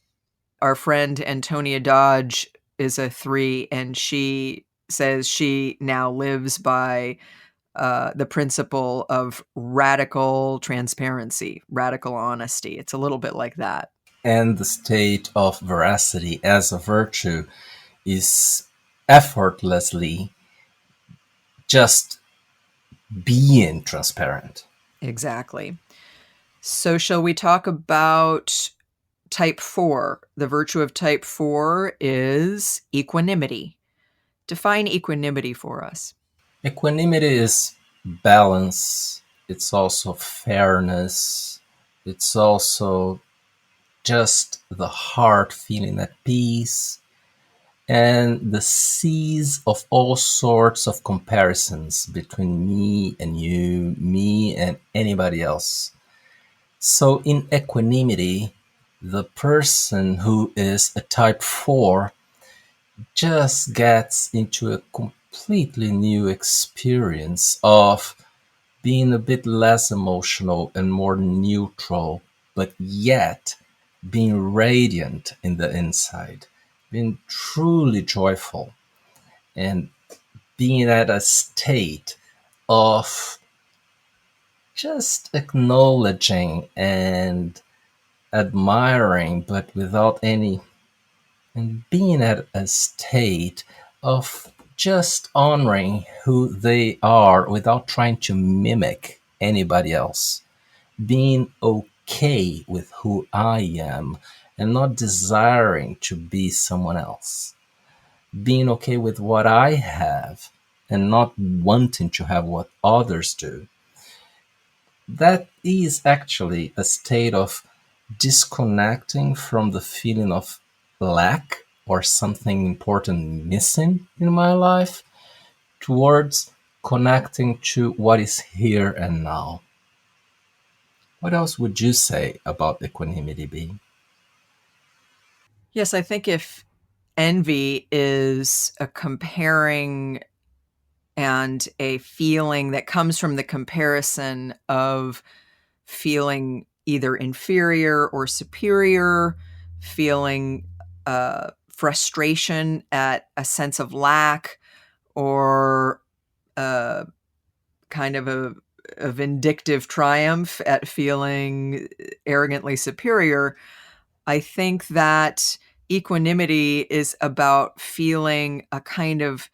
Our friend Antonia Dodge is a three, and she says she now lives by the principle of radical transparency, radical honesty. It's a little bit like that. And the state of veracity as a virtue is effortlessly just being transparent. Exactly. So shall we talk about type 4? The virtue of type 4 is equanimity. Define equanimity for us. Equanimity is balance. It's also fairness. It's also just the heart feeling at peace, and the cease of all sorts of comparisons between me and you, me and anybody else. So in equanimity, the person who is a type 4 just gets into a completely new experience of being a bit less emotional and more neutral, but yet being radiant in the inside, being truly joyful, and being at a state of just acknowledging and admiring, but without any, and being at a state of just honoring who they are without trying to mimic anybody else, being okay with who I am and not desiring to be someone else, being okay with what I have and not wanting to have what others do. That is actually a state of disconnecting from the feeling of lack or something important missing in my life towards connecting to what is here and now. What else would you say about equanimity, Bea? Yes, I think if envy is a comparing and a feeling that comes from the comparison of feeling either inferior or superior, feeling frustration at a sense of lack, or kind of a vindictive triumph at feeling arrogantly superior. I think that equanimity is about feeling a kind of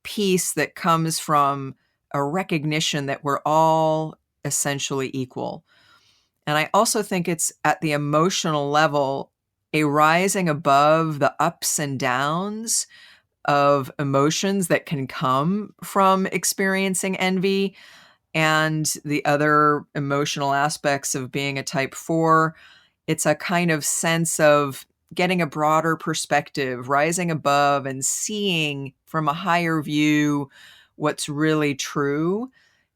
peace that comes from a recognition that we're all essentially equal. And I also think it's at the emotional level, a rising above the ups and downs of emotions that can come from experiencing envy and the other emotional aspects of being a type 4. It's a kind of sense of getting a broader perspective, rising above and seeing from a higher view what's really true.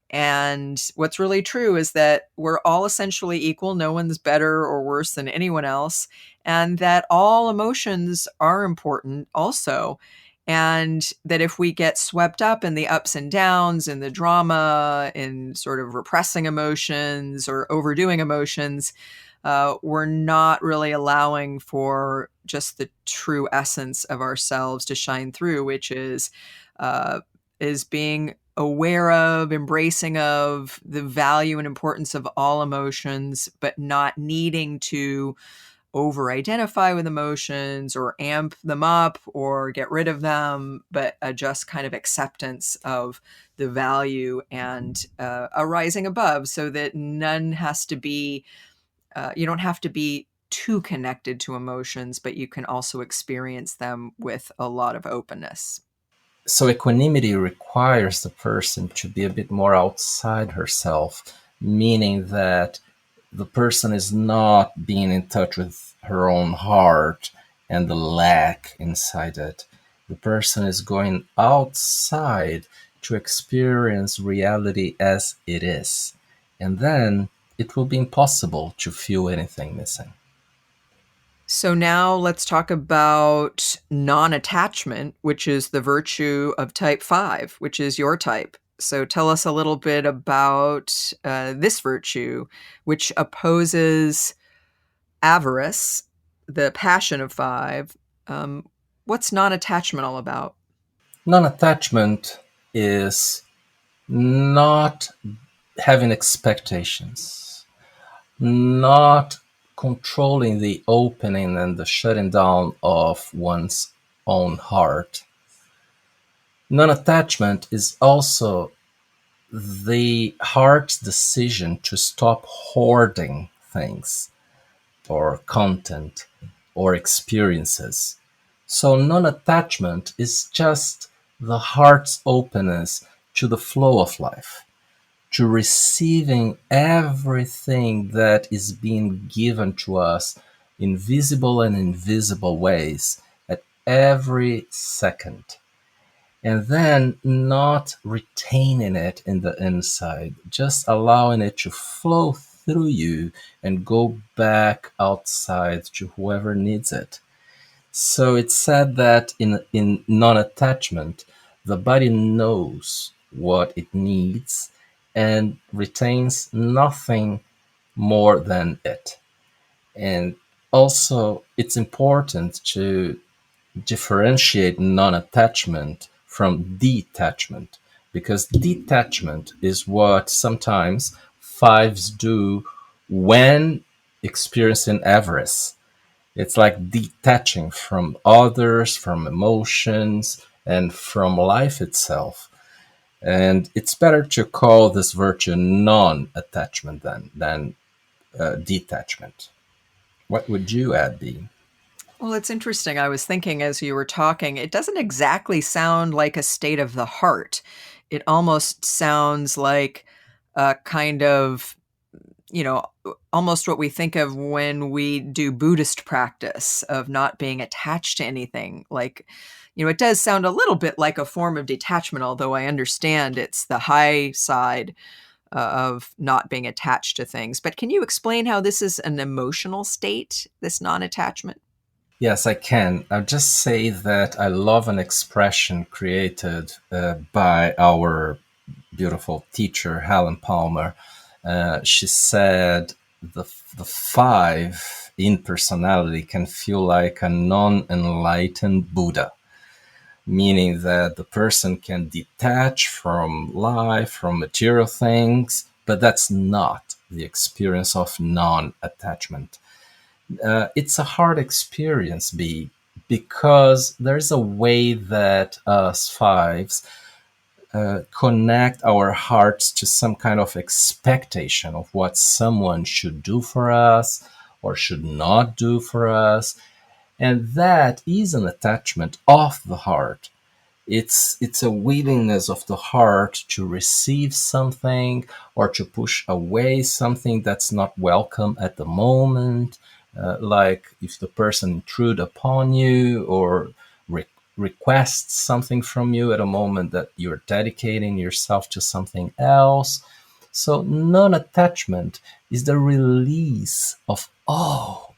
And what's really true is that we're all essentially equal. No one's better or worse than anyone else. And that all emotions are important also. And that if we get swept up in the ups and downs, in the drama, in sort of repressing emotions or overdoing emotions, we're not really allowing for just the true essence of ourselves to shine through, which is being aware of, embracing of the value and importance of all emotions, but not needing to over-identify with emotions or amp them up or get rid of them, but just kind of acceptance of the value and a rising above, so that none has to be, you don't have to be too connected to emotions, but you can also experience them with a lot of openness. So equanimity requires the person to be a bit more outside herself, meaning that the person is not being in touch with her own heart and the lack inside it. The person is going outside to experience reality as it is. And then it will be impossible to feel anything missing. So now let's talk about non-attachment, which is the virtue of type 5, which is your type. So tell us a little bit about this virtue, which opposes avarice, the passion of 5. What's non-attachment all about? Non-attachment is not having expectations, not controlling the opening and the shutting down of one's own heart. Non-attachment is also the heart's decision to stop hoarding things or content or experiences. So non-attachment is just the heart's openness to the flow of life, to receiving everything that is being given to us in visible and invisible ways at every second. And then not retaining it in the inside, just allowing it to flow through you and go back outside to whoever needs it. So it's said that in non-attachment, the body knows what it needs and retains nothing more than it. And also, it's important to differentiate non-attachment from detachment, because detachment is what sometimes 5s do when experiencing avarice. It's like detaching from others, from emotions, and from life itself. And it's better to call this virtue non-attachment than detachment. What would you add, Bea? Well, it's interesting. I was thinking as you were talking, it doesn't exactly sound like a state of the heart. It almost sounds like a kind of, almost what we think of when we do Buddhist practice of not being attached to anything. Like, it does sound a little bit like a form of detachment, although I understand it's the high side of not being attached to things. But can you explain how this is an emotional state, this non-attachment? Yes, I can. I'll just say that I love an expression created by our beautiful teacher, Helen Palmer. She said the 5 in personality can feel like a non-enlightened Buddha, meaning that the person can detach from life, from material things, but that's not the experience of non-attachment. It's a hard experience, because there's a way that us 5s connect our hearts to some kind of expectation of what someone should do for us or should not do for us. And that is an attachment of the heart. It's a willingness of the heart to receive something or to push away something that's not welcome at the moment. like if the person intrude upon you or requests something from you at a moment that you're dedicating yourself to something else. So non-attachment is the release of all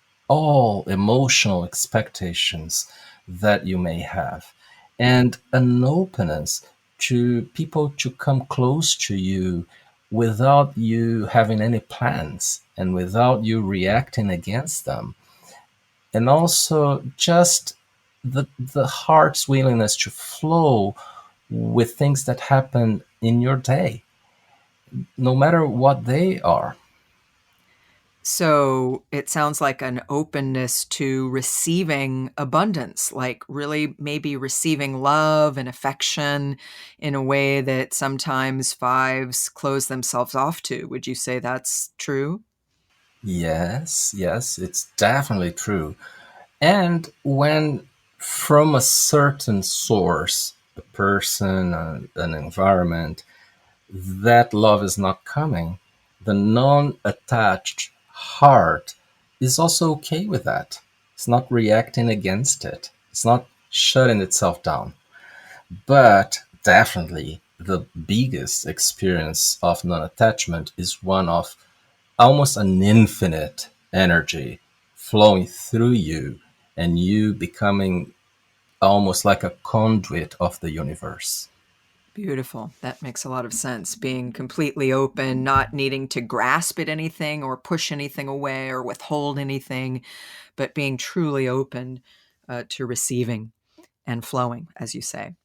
emotional expectations that you may have, and an openness to people to come close to you without you having any plans and without you reacting against them. And also just the heart's willingness to flow with things that happen in your day, no matter what they are. So it sounds like an openness to receiving abundance, like really maybe receiving love and affection in a way that sometimes fives close themselves off to. Would you say that's true? Yes, it's definitely true. And when from a certain source, a person, an environment, that love is not coming, the non-attached heart is also okay with that. It's not reacting against it. It's not shutting itself down. But definitely the biggest experience of non-attachment is one of almost an infinite energy flowing through you and you becoming almost like a conduit of the universe. Beautiful. That makes a lot of sense. Being completely open, not needing to grasp at anything or push anything away or withhold anything, but being truly open to receiving and flowing, as you say.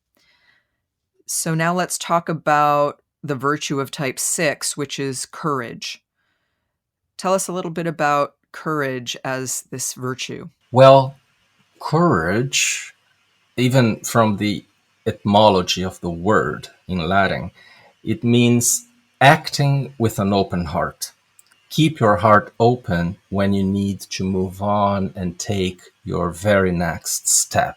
So now let's talk about the virtue of type 6, which is courage. Tell us a little bit about courage as this virtue. Well, courage, even from the etymology of the word in Latin, it means acting with an open heart. Keep your heart open when you need to move on and take your very next step.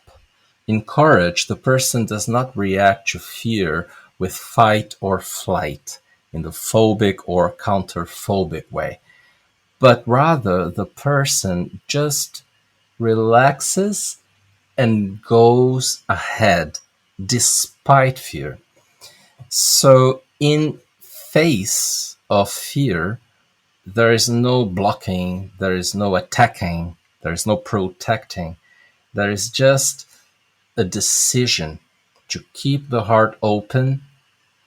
In courage, the person does not react to fear with fight or flight in the phobic or counterphobic way, but rather the person just relaxes and goes ahead despite fear. So in face of fear, there is no blocking, there is no attacking, there is no protecting. There is just a decision to keep the heart open,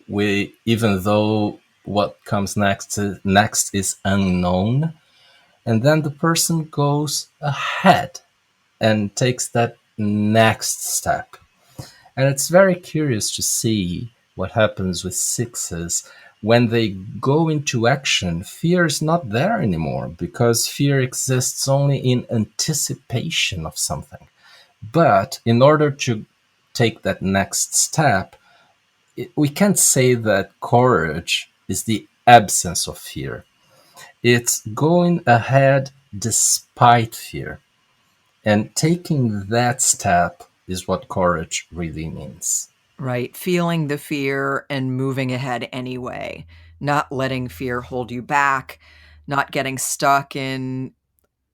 even though what comes next is unknown. And then the person goes ahead and takes that next step. And it's very curious to see what happens with sixes. When they go into action, fear is not there anymore because fear exists only in anticipation of something. But in order to take that next step, we can't say that courage is the absence of fear. It's going ahead despite fear. And taking that step is what courage really means. Right. Feeling the fear and moving ahead anyway, not letting fear hold you back, not getting stuck in,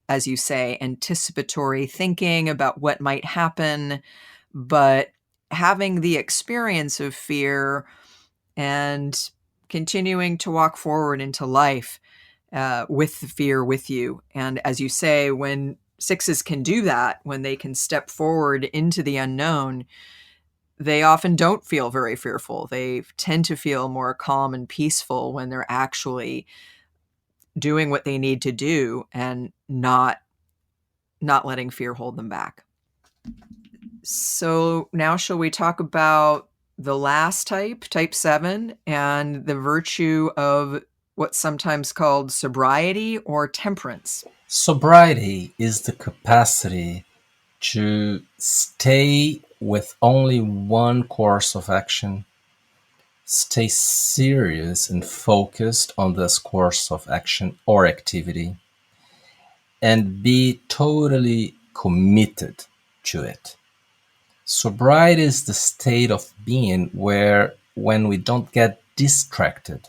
as you say, anticipatory thinking about what might happen, but having the experience of fear and continuing to walk forward into life with the fear with you. And as you say, when sixes can do that, when they can step forward into the unknown, they often don't feel very fearful. They tend to feel more calm and peaceful when they're actually doing what they need to do and not letting fear hold them back. So now shall we talk about the last type 7, and the virtue of what's sometimes called sobriety or temperance? Sobriety is the capacity to stay with only one course of action, stay serious and focused on this course of action or activity, and be totally committed to it. Sobriety is the state of being where, when we don't get distracted,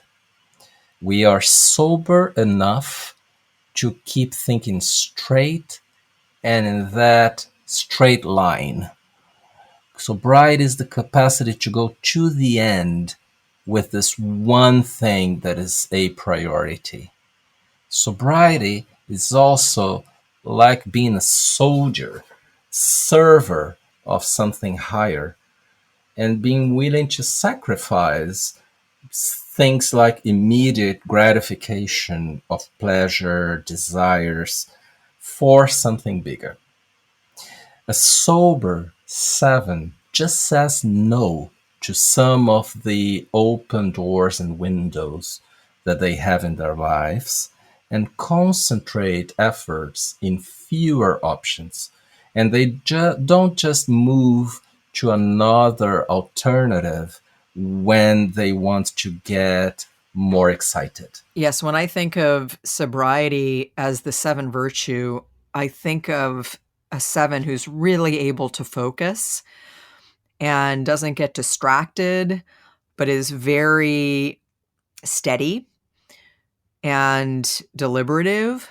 we are sober enough to keep thinking straight and in that straight line. Sobriety is the capacity to go to the end with this one thing that is a priority. Sobriety is also like being a soldier, server of something higher, and being willing to sacrifice things like immediate gratification of pleasure, desires, for something bigger. A sober 7 just says no to some of the open doors and windows that they have in their lives and concentrate efforts in fewer options. And they don't just move to another alternative when they want to get more excited. Yes, when I think of sobriety as the 7 virtue, I think of a 7 who's really able to focus and doesn't get distracted, but is very steady and deliberative,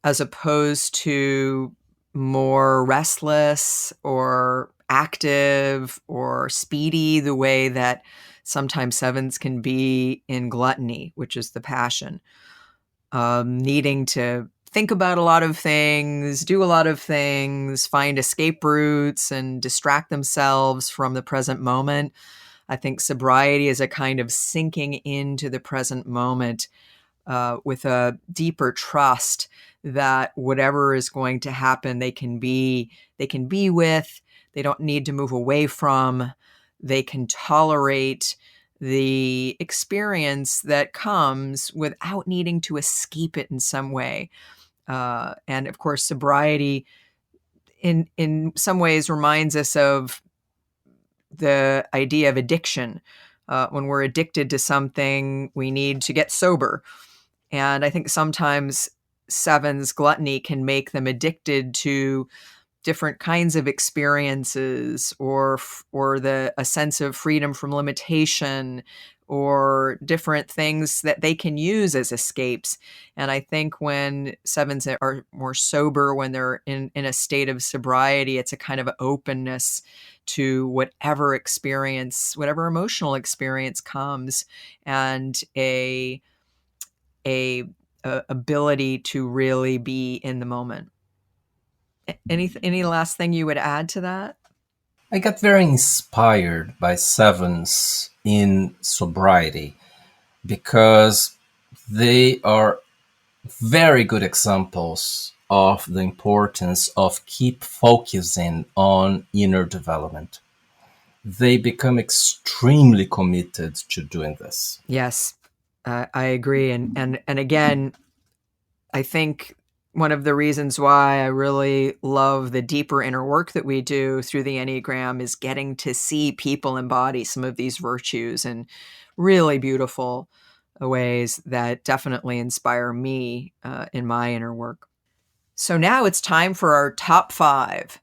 as opposed to more restless or active or speedy, the way that sometimes 7s can be in gluttony, which is the passion, needing to think about a lot of things, do a lot of things, find escape routes, and distract themselves from the present moment. I think sobriety is a kind of sinking into the present moment with a deeper trust that whatever is going to happen, they can be with. They don't need to move away from. They can tolerate the experience that comes without needing to escape it in some way. And of course, sobriety in some ways reminds us of the idea of addiction. When we're addicted to something, we need to get sober. And I think sometimes 7's gluttony can make them addicted to different kinds of experiences or a sense of freedom from limitation or different things that they can use as escapes. And I think when 7s are more sober, when they're in a state of sobriety, it's a kind of openness to whatever experience, whatever emotional experience comes, and a ability to really be in the moment. Any last thing you would add to that? I got very inspired by 7s in sobriety because they are very good examples of the importance of keep focusing on inner development. They become extremely committed to doing this. Yes, I agree. And again, I think one of the reasons why I really love the deeper inner work that we do through the Enneagram is getting to see people embody some of these virtues in really beautiful ways that definitely inspire me in my inner work. So now it's time for our top 5.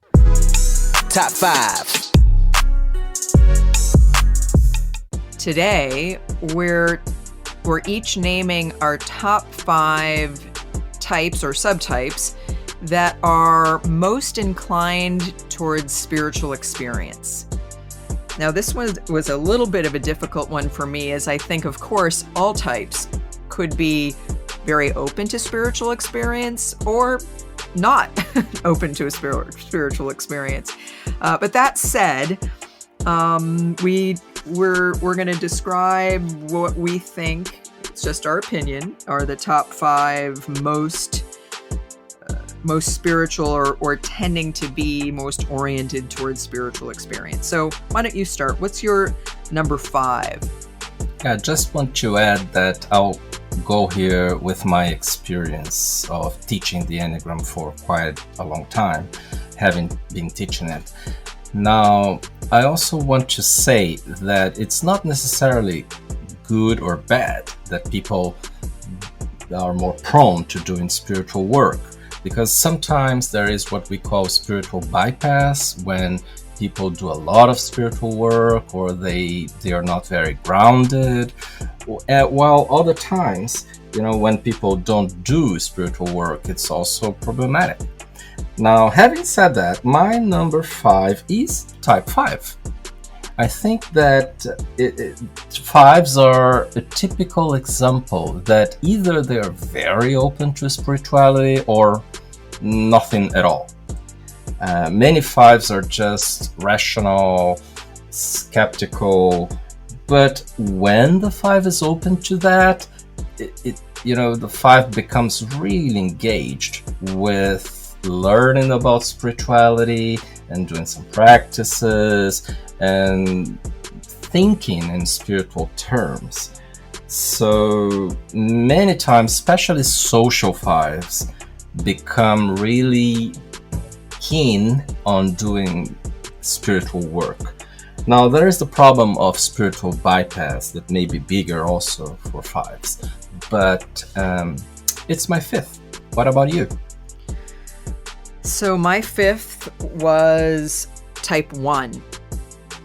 Top 5. Today, we're each naming our top 5 types or subtypes that are most inclined towards spiritual experience. Now, this one was a little bit of a difficult one for me, as I think, of course, all types could be very open to spiritual experience or not open to a spiritual experience. But that said, we're going to describe what we think, it's just our opinion, are the top 5 most spiritual or tending to be most oriented towards spiritual experience. So why don't you start? What's your number 5? I just want to add that I'll go here with my experience of teaching the Enneagram for quite a long time, having been teaching it. Now, I also want to say that it's not necessarily good or bad that people are more prone to doing spiritual work, because sometimes there is what we call spiritual bypass, when people do a lot of spiritual work or they are not very grounded, while other times, when people don't do spiritual work, it's also problematic. Now, having said that, my number 5 is type 5. I think that fives are a typical example that either they're very open to spirituality or nothing at all. Many fives are just rational, skeptical, but when the 5 is open to that, the 5 becomes really engaged with learning about spirituality and doing some practices and thinking in spiritual terms. So many times, especially social 5s, become really keen on doing spiritual work. Now, there is the problem of spiritual bypass that may be bigger also for 5s, but it's my 5th. What about you? So my 5th was type 1.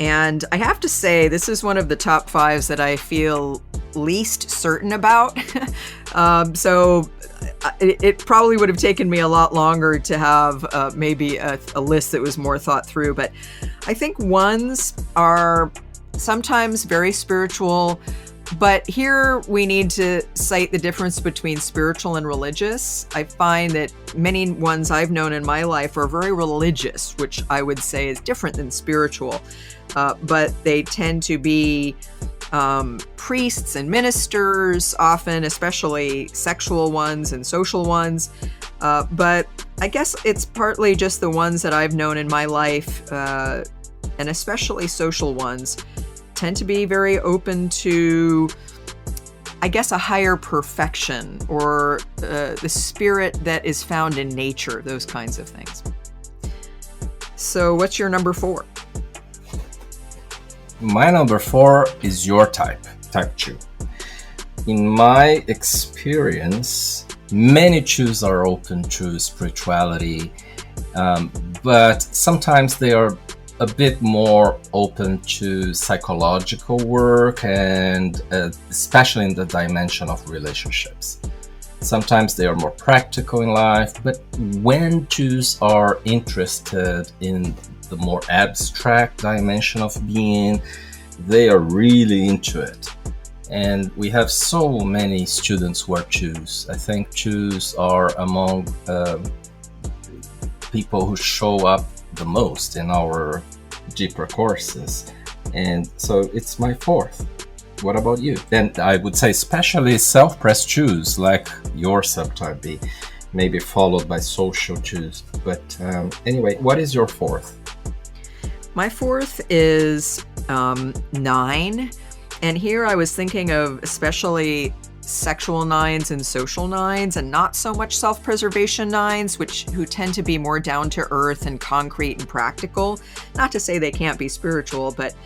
And I have to say, this is one of the top 5s that I feel least certain about. So it probably would have taken me a lot longer to have maybe a list that was more thought through. But I think 1s are sometimes very spiritual. But here we need to cite the difference between spiritual and religious. I find that many 1s I've known in my life are very religious, which I would say is different than spiritual. But they tend to be priests and ministers, often, especially sexual 1s and social 1s. But I guess it's partly just the 1s that I've known in my life, and especially social 1s, tend to be very open to, I guess, a higher perfection or the spirit that is found in nature, those kinds of things. So what's your number 4? My number 4 is your type 2. In my experience, many 2s are open to spirituality, but sometimes they are a bit more open to psychological work and especially in the dimension of relationships. Sometimes they are more practical in life, but when 2s are interested in the more abstract dimension of being, they are really into it. And we have so many students who are 2s. I think 2s are among people who show up the most in our deeper courses, and so it's my 4th. What about you? And I would say especially self-pressed 2s like your subtype B, maybe followed by social 2s. But anyway, what is your 4th? My 4th is 9, and here I was thinking of especially sexual 9s and social 9s, and not so much self-preservation 9s, who tend to be more down to earth and concrete and practical. Not to say they can't be spiritual, but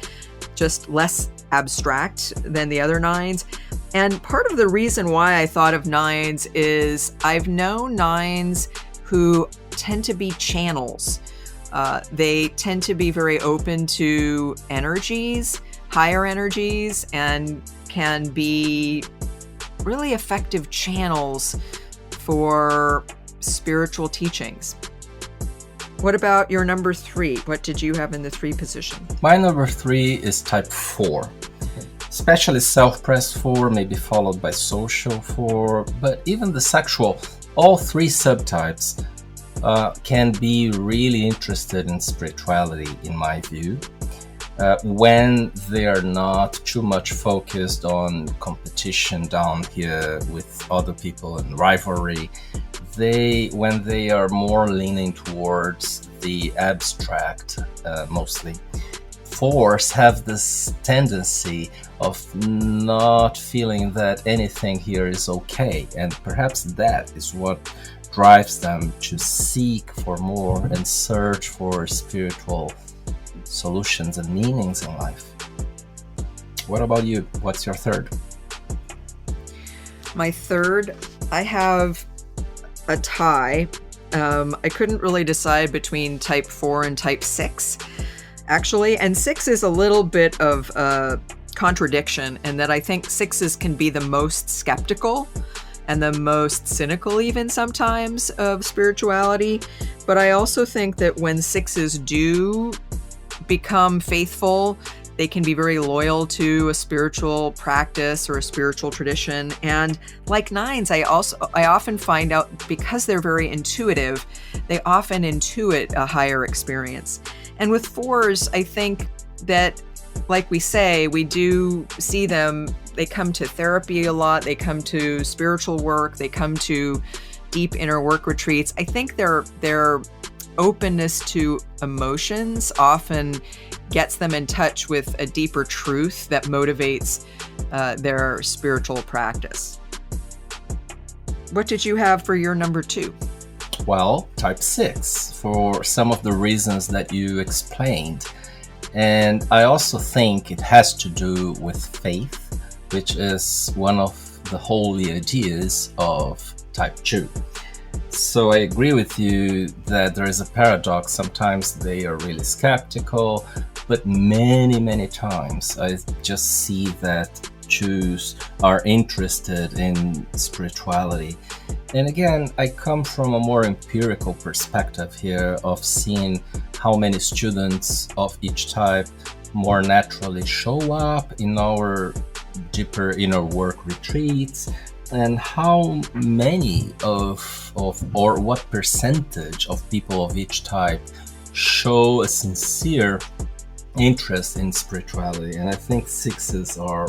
just less abstract than the other 9s. And part of the reason why I thought of 9s is I've known 9s who tend to be channels. They tend to be very open to energies, higher energies, and can be really effective channels for spiritual teachings. What about your number 3? What did you have in the 3 position? My number 3 is type 4, especially self-pressed 4, maybe followed by social 4, but even the sexual, all 3 subtypes can be really interested in spirituality, in my view. When they are not too much focused on competition down here with other people and rivalry, when they are more leaning towards the abstract, mostly. 4s have this tendency of not feeling that anything here is okay, and perhaps that is what drives them to seek for more and search for spiritual solutions and meanings in life. What about you? What's your 3rd? My 3rd, I have a tie. I couldn't really decide between type 4 and type 6, actually. And 6 is a little bit of contradiction, and that I think sixes can be the most skeptical and the most cynical even sometimes of spirituality. But I also think that when sixes do become faithful, they can be very loyal to a spiritual practice or a spiritual tradition. And like nines, I often find out, because they're very intuitive, they often intuit a higher experience. And with fours, I think that, like we say, we do see them, they come to therapy a lot, they come to spiritual work, they come to deep inner work retreats. I think their openness to emotions often gets them in touch with a deeper truth that motivates their spiritual practice. What did you have for your number 2? Well, type 6, for some of the reasons that you explained. And I also think it has to do with faith, which is one of the holy ideas of type 2. So I agree with you that there is a paradox. Sometimes they are really skeptical, but many times I just see that twos are interested in spirituality. And again, I come from a more empirical perspective here of seeing how many students of each type more naturally show up in our deeper inner work retreats, and how many or what percentage of people of each type show a sincere interest in spirituality. And I think sixes are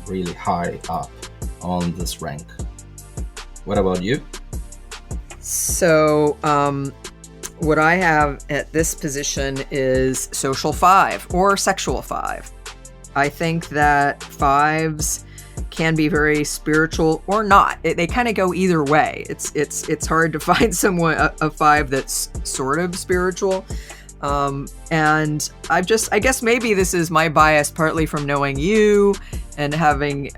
really high up on this rank. What about you? So what I have at this position is social 5 or sexual 5. I think that 5s can be very spiritual or not. They kind of go either way. It's hard to find someone, a 5 that's sort of spiritual. And I guess maybe this is my bias, partly from knowing you and having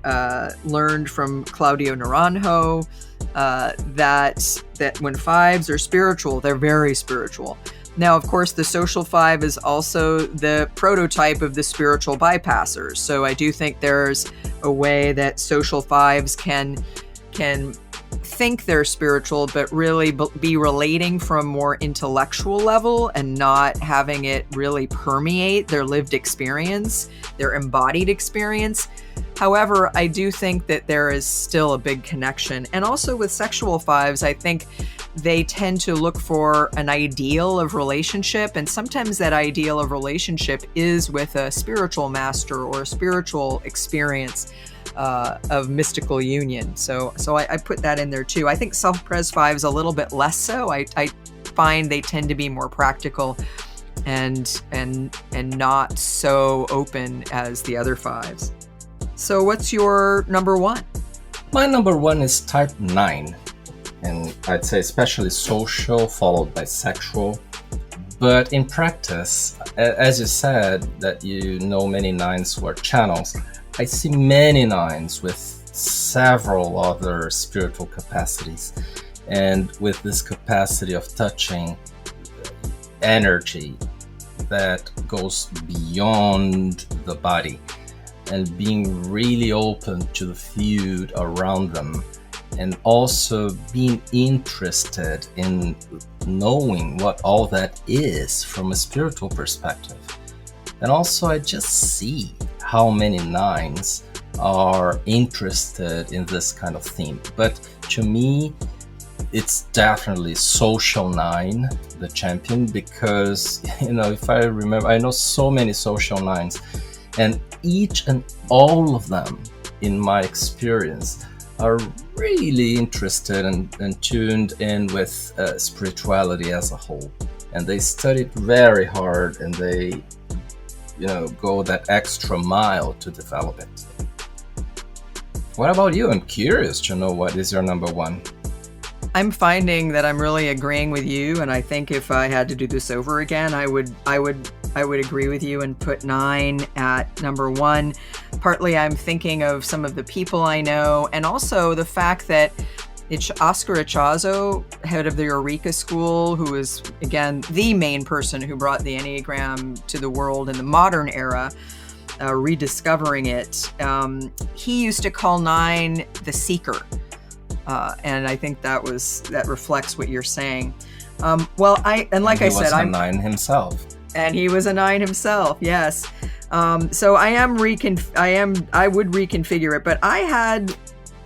learned from Claudio Naranjo that when 5s are spiritual, they're very spiritual. Now, of course, the social 5 is also the prototype of the spiritual bypassers. So I do think there's a way that social 5s can think they're spiritual, but really be relating from a more intellectual level and not having it really permeate their lived experience, their embodied experience. However, I do think that there is still a big connection. And also with sexual 5s, I think they tend to look for an ideal of relationship. And sometimes that ideal of relationship is with a spiritual master or a spiritual experience of mystical union. So I put that in there too. I think self-pres 5s a little bit less so. I find they tend to be more practical and not so open as the other 5s. So what's your number 1? My number 1 is type 9. And I'd say especially social, followed by sexual. But in practice, as you said, that you know many 9s who are channels, I see many 9s with several other spiritual capacities. And with this capacity of touching energy that goes beyond the body and being really open to the field around them. And also being interested in knowing what all that is from a spiritual perspective. And also I just see how many 9s are interested in this kind of theme. But to me, it's definitely social 9, the champion, because, if I remember, I know so many social 9s, and each and all of them, in my experience, are really interested and tuned in with spirituality as a whole. And they study it very hard, and they, go that extra mile to develop it. What about you? I'm curious to know what is your number 1. I'm finding that I'm really agreeing with you, and I think if I had to do this over again, I would agree with you and put 9 at number 1. Partly I'm thinking of some of the people I know, and also the fact that Oscar Ichazo, head of the Eureka School, who is, again, the main person who brought the Enneagram to the world in the modern era, rediscovering it. He used to call 9 the seeker. And I think that reflects what you're saying. Like I said, I'm a 9 himself. And he was a 9 himself. Yes. So I would reconfigure it, but I had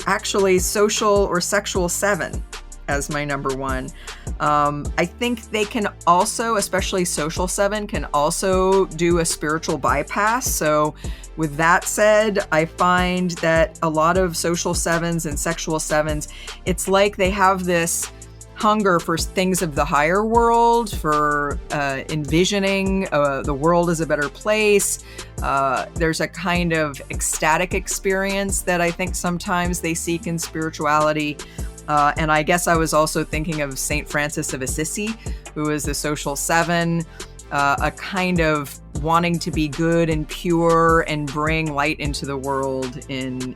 actually social or sexual 7 as my number 1. I think they can also, especially social 7, can also do a spiritual bypass. So with that said, I find that a lot of social 7s and sexual 7s, it's like they have this hunger for things of the higher world, for envisioning the world as a better place. There's a kind of ecstatic experience that I think sometimes they seek in spirituality. And I guess I was also thinking of St. Francis of Assisi, who is the social 7, a kind of wanting to be good and pure and bring light into the world in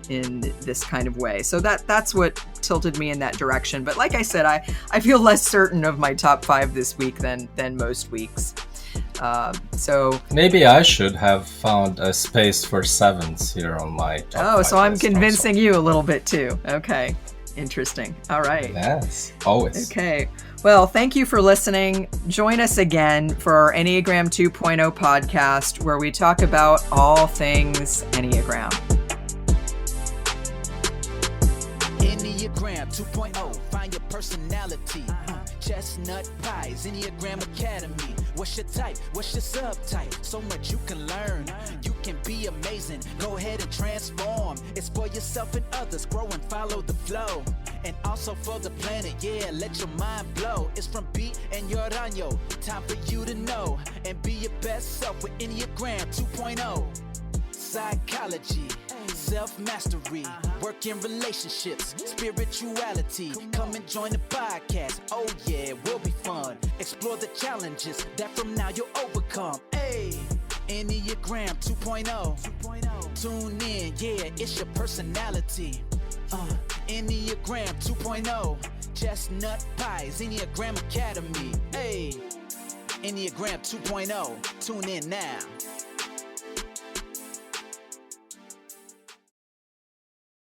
this kind of way. So that's what tilted me in that direction. But like I said, I feel less certain of my top 5 this week than most weeks. So maybe I should have found a space for 7s here on my top 5 so I'm list convincing also. you a little bit too. Okay. Interesting. All right. Yes, always. Okay. Well, thank you for listening. Join us again for our Enneagram 2.0 podcast, where we talk about all things Enneagram. Enneagram 2.0, find your personality. Chestnut, Paes, Enneagram Academy. What's your type? What's your subtype? So much you can learn. You can be amazing. Go ahead and transform. Explore yourself and others. Grow and follow the flow. And also for the planet, yeah, let your mind blow. It's from Bea and Uranio. Time for you to know and be your best self with Enneagram 2.0. Psychology, self-mastery, work in relationships, spirituality. Come and join the podcast. Oh yeah, it will be fun. Explore the challenges that from now you'll overcome. Hey, Enneagram 2.0. Tune in, yeah, it's your personality. Enneagram 2.0. Chestnut, Paes, Enneagram Academy. Hey, Enneagram 2.0. Tune in now.